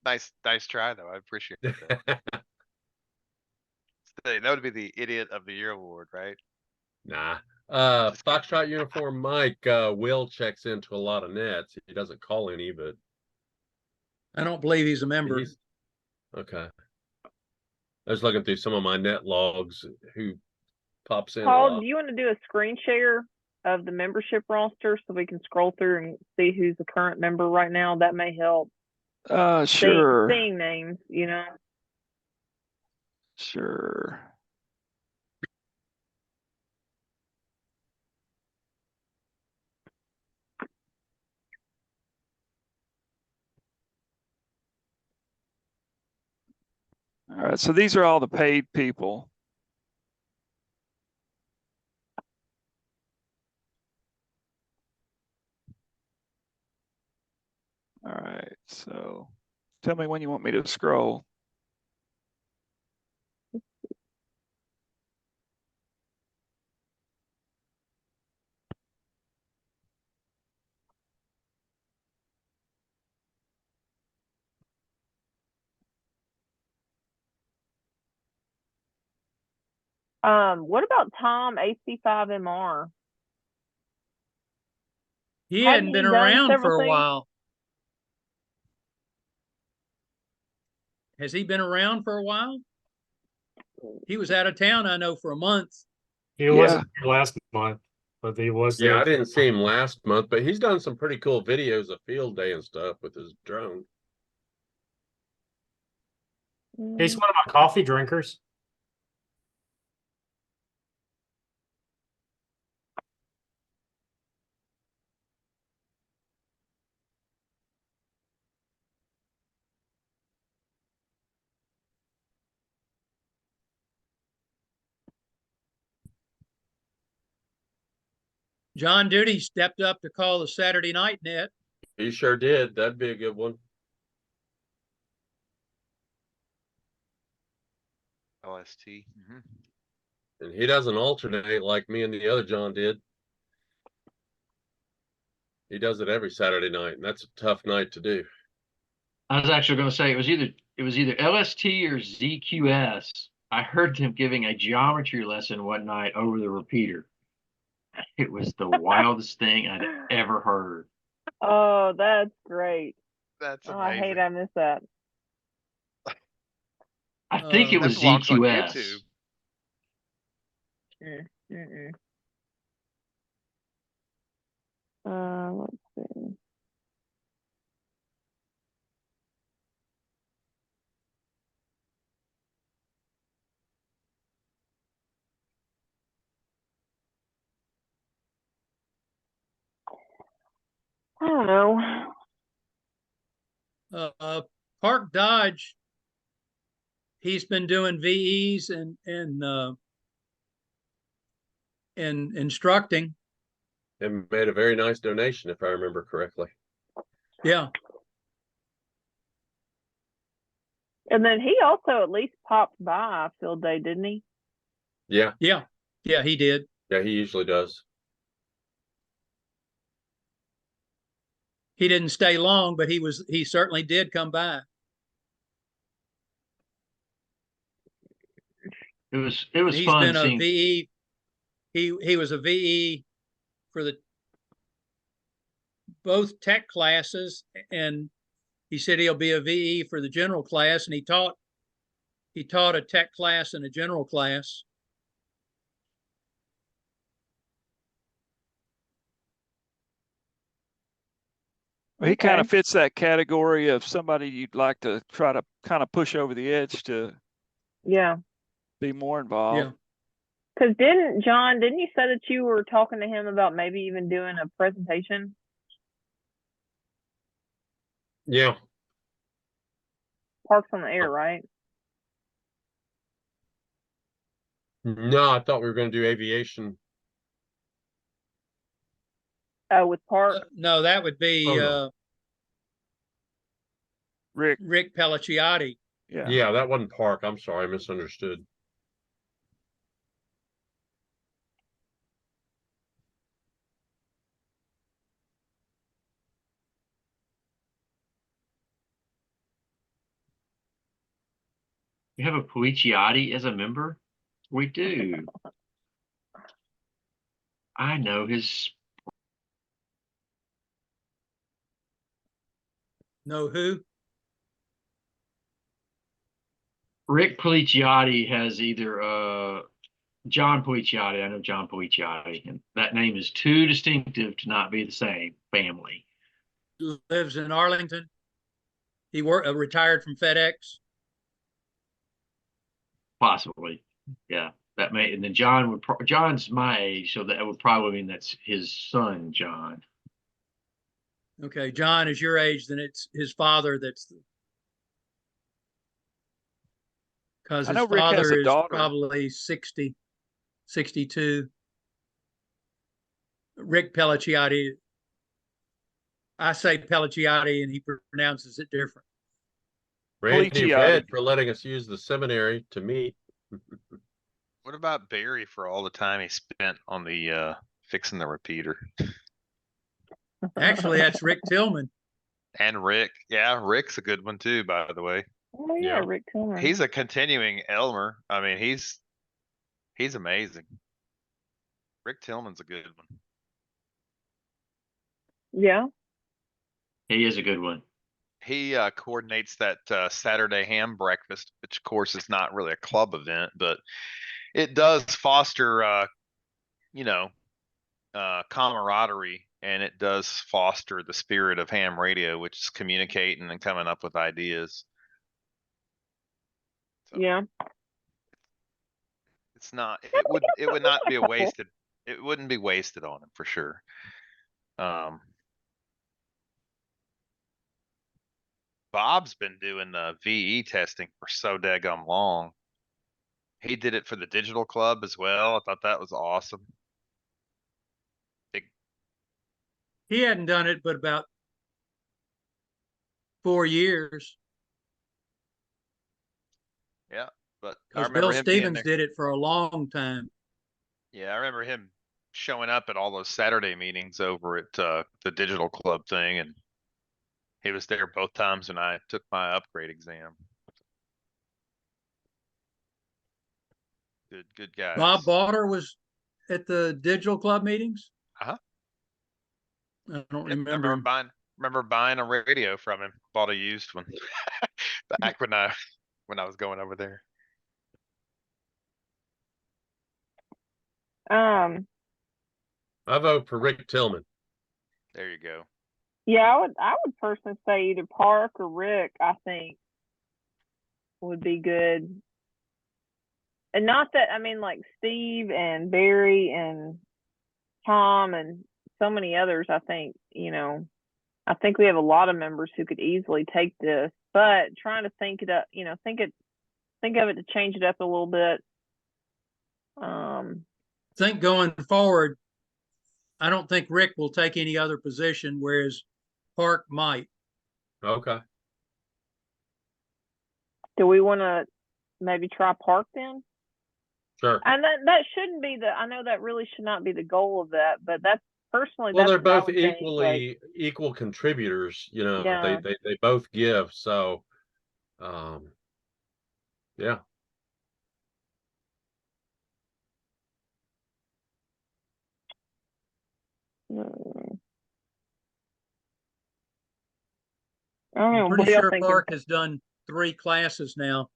Nice try though. I appreciate that. That would be the Idiot of the Year award, right? Nah. Foxtrot Uniform Mike, Will checks into a lot of nets. He doesn't call any, but I don't believe he's a member. Okay. I was looking through some of my net logs who pops in a Paul, lot. do you want to do a screen share of the membership roster so we can scroll through and see who's the current member right now? That may help. Sure. Seeing names, Sure. All right, so these are all the paid people. All right, so tell me when you want me to scroll. What about Tom AC5MR? He Hadn't hadn't been he done around for several a things? while. Has he been around for a while? He was out of town, I know, for a month. He wasn't here last month, but he was Yeah, there. I didn't see him last month, but he's done some pretty cool videos of field day and stuff with his drone. He's one of my coffee drinkers. John Duty stepped up to call the Saturday night net. He sure did. That'd be a good one. LST. And he doesn't alternate like me and the other John did. He does it every Saturday night, and that's a tough night to do. I was actually going to say it was either LST or ZQS. I heard them giving a geometry lesson one night over the repeater. It was the wildest thing I'd ever heard. Oh, that's great. That's Oh, amazing. I hate I missed that. I think it That was belongs on ZQS. YouTube. Mm-mm. I don't know. Park Dodge, he's been doing VEs and instructing. And made a very nice donation, if I remember correctly. Yeah, And then he also at least popped by field day, didn't he? Yeah, yeah, he did. yeah, he usually does. He didn't stay long, but he certainly did come by. It was He's fun been a seeing. VE. He was a VE for the both tech classes, and he said he'll be a VE for the general class, and he taught a tech class and a general class. He kind of Okay. fits that category of somebody you'd like to try to kind of push over the edge to Yeah. be more involved. Yeah. Because didn't you say that you were talking to him about maybe even doing a presentation? Yeah. Parks on the Air, right? No, I thought we were going to do aviation. Oh, with Park. No, that would be Oh, no. Rick Pelliciotti. Yeah. Yeah, that wasn't Park. I'm sorry, I misunderstood. We have a Puiciotti as a member. We do. I know his. Know who? Rick Puiciotti has either John Puiciotti. I know John Puiciotti, and that name is too distinctive to not be the same family. Lives in Arlington. He retired from FedEx. Possibly, yeah. That may, and then John's my age, so that would probably mean that's his son, John. Okay, John is your age, then it's his father that's because I his know Rick has father a is daughter. probably 60, 62. Rick Pelliciotti. I say Pelliciotti and he pronounces it different. Randy Puiciotti. Red for letting us use the seminary to meet. What about Barry for all the time he spent on the fixing the repeater? Actually, that's Rick Tillman. And Rick. Yeah, Rick's a good one too, by the way. Oh yeah, Yeah. Rick Tillman. He's a continuing Elmer. I mean, he's amazing. Rick Tillman's a good one. Yeah. He is a good one. He coordinates that Saturday ham breakfast, which of course is not really a club event, but it does foster camaraderie, and it does foster the spirit of ham radio, which is communicating and coming up with ideas. So Yeah. it's not, it would not be a wasted, it wouldn't be wasted on him for sure. Bob's been doing the VE testing for so daggum long. He did it for the digital club as well. I thought that was awesome. He hadn't done it but about 4 years. Yeah, but I Because remember Bill him being Stevens there. did it for a long time. Yeah, I remember him showing up at all those Saturday meetings over at the digital club thing, and he was there both times when I took my upgrade exam. Good guys. Bob Botter was at the digital club meetings. Uh-huh. I don't Yep, I remember. remember buying a radio from him. Bought a used one back when I was going over there. I vote for Rick Tillman. There you go. Yeah, I would personally say either Park or Rick, I think would be good. And not that, I mean, like Steve and Barry and Tom and so many others, I think, I think we have a lot of members who could easily take this, but trying to think it up, think of it to change it up a little bit. Think going forward, I don't think Rick will take any other position, whereas Park might. Okay. Do we want to maybe try Park then? Sure. And that shouldn't be I know that really should not be the goal of that, but that's personally. Well, that's they're what I both would think, equally equal contributors, Yeah. they both give, so yeah. I don't know. I'm What pretty do y'all sure think? Park has done 3 classes now.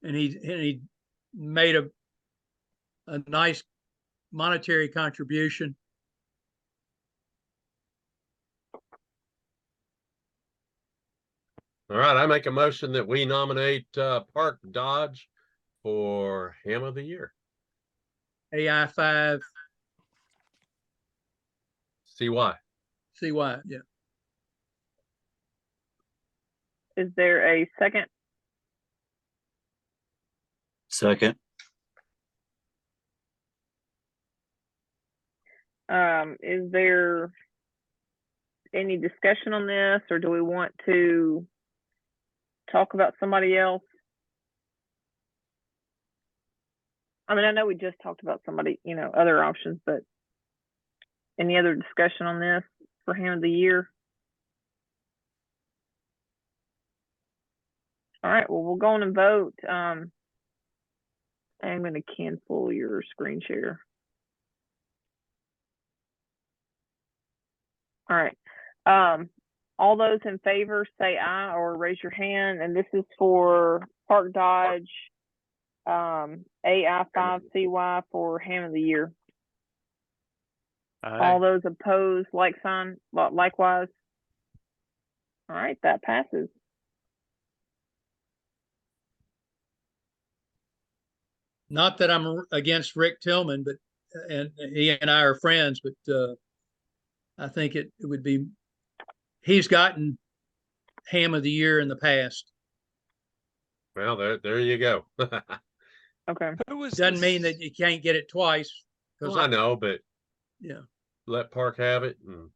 And he made a nice monetary contribution. All right, I make a motion that we nominate Park Dodge for Ham of the Year. AI5 CY. CY, yeah. Is there a second? Second. Is there any discussion on this, or do we want to talk about somebody else? I mean, I know we just talked about somebody, other options, but any other discussion on this for Ham of the Year? All right, well, we'll go on and vote. I'm going to cancel your screen share. All right. All those in favor say aye or raise your hand. And this is for Park Dodge, AI5CY for Ham of the Year. All those opposed, like sign, likewise. All right, that passes. Not that I'm against Rick Tillman, but and he and I are friends, but I think it would be, he's gotten Ham of the Year in the past. Well, there you go. Okay. Doesn't mean that you can't get it twice. Well, I know, but yeah, let Park have it, and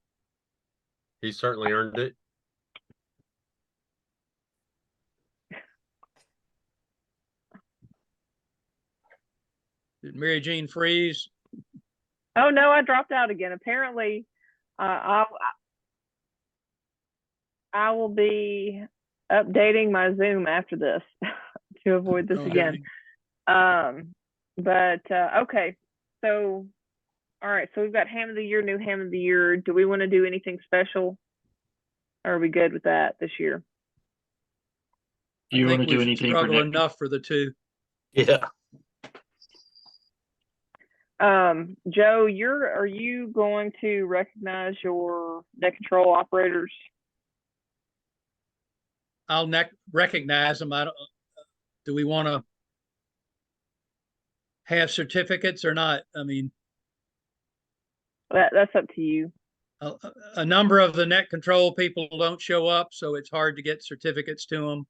he certainly earned it. Did Mary Jean freeze? Oh no, I dropped out again. Apparently, I will be updating my Zoom after this to avoid this again. Okay, so all right, so we've got Ham of the Year, new Ham of the Year. Do we want to do anything special? Or are we good with that this year? Do you want to do anything for struggle next? enough for the two? Yeah. Joe, are you going to recognize your net control operators? I'll recognize them. Do we want to have certificates or not? I mean, that's up to you. A number of the net control people don't show up, so it's hard to get certificates to them.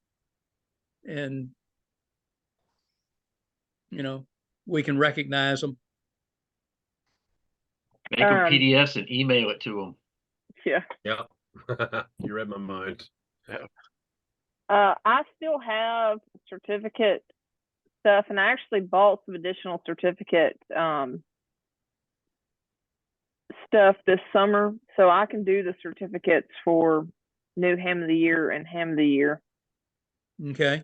And, we can recognize them. Make them PDFs and email it to them. Yeah. Yeah. You read my mind. Yeah. I still have certificate stuff, and I actually bought some additional certificate stuff this summer, so I can do the certificates for new Ham of the Year and Ham of the Year. Okay.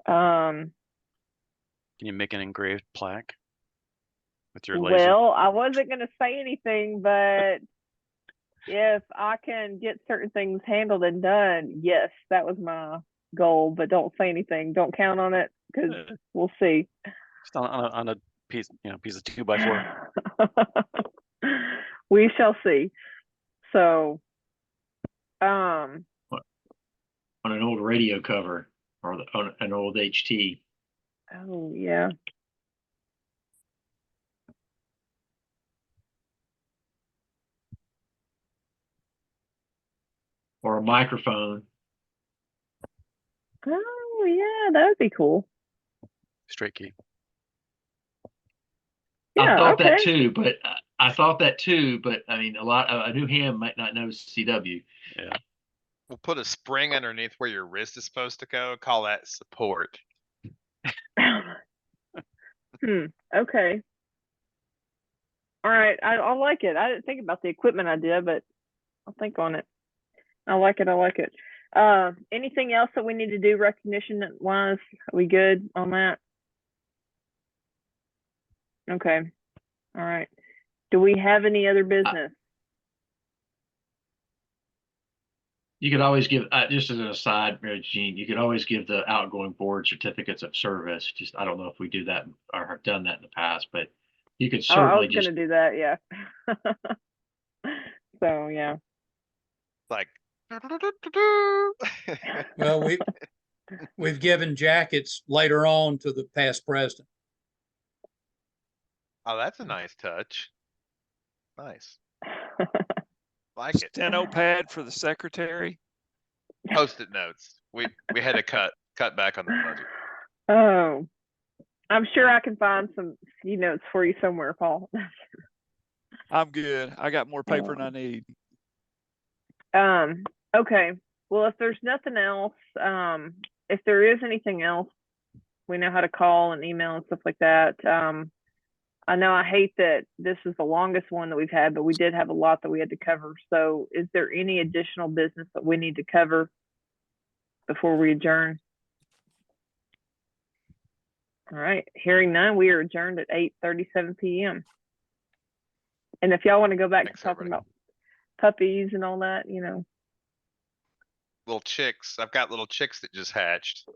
Can you make an engraved plaque with your laser? Well, I wasn't going to say anything, but if I can get certain things handled and done, yes, that was my goal. But don't say anything. Don't count on it, because we'll see. Just on a piece, piece of 2x4. We shall see. So, On an old radio cover or on an old HT. Oh, yeah. Or a microphone. Oh, yeah, that would be cool. Straight key. I Yeah, thought that okay. too, but I thought that too, but I mean, a new ham might not know CW. Yeah. We'll put a spring underneath where your wrist is supposed to go. Call that support. Okay. All right, I like it. I didn't think about the equipment idea, but I'll think on it. I like it. I like it. Anything else that we need to do recognition wise? Are we good on that? Okay. All right. Do we have any other business? You could always give, just as an aside, Mary Jean, you could always give the outgoing board certificates of service. Just, I don't know if we do that or have done that in the past, but you could Oh, I certainly was just, gonna do that, yeah. So, yeah. Like. Well, we've given jackets later on to the past president. Oh, that's a nice touch. Nice. Like it. Steno pad for the secretary. Post-it notes. We had to cut back on the budget. Oh, I'm sure I can find some notes for you somewhere, Paul. I'm good. I got more paper than I need. Okay. Well, if there's nothing else, if there is anything else, we know how to call and email and stuff like that. I know I hate that this is the longest one that we've had, but we did have a lot that we had to cover. So is there any additional business that we need to cover before we adjourn? All right. Hearing none, we are adjourned at 8:37 p.m. And if y'all want to go back Thanks, to talking everybody. about puppies and all that, Little chicks. I've got little chicks that just hatched.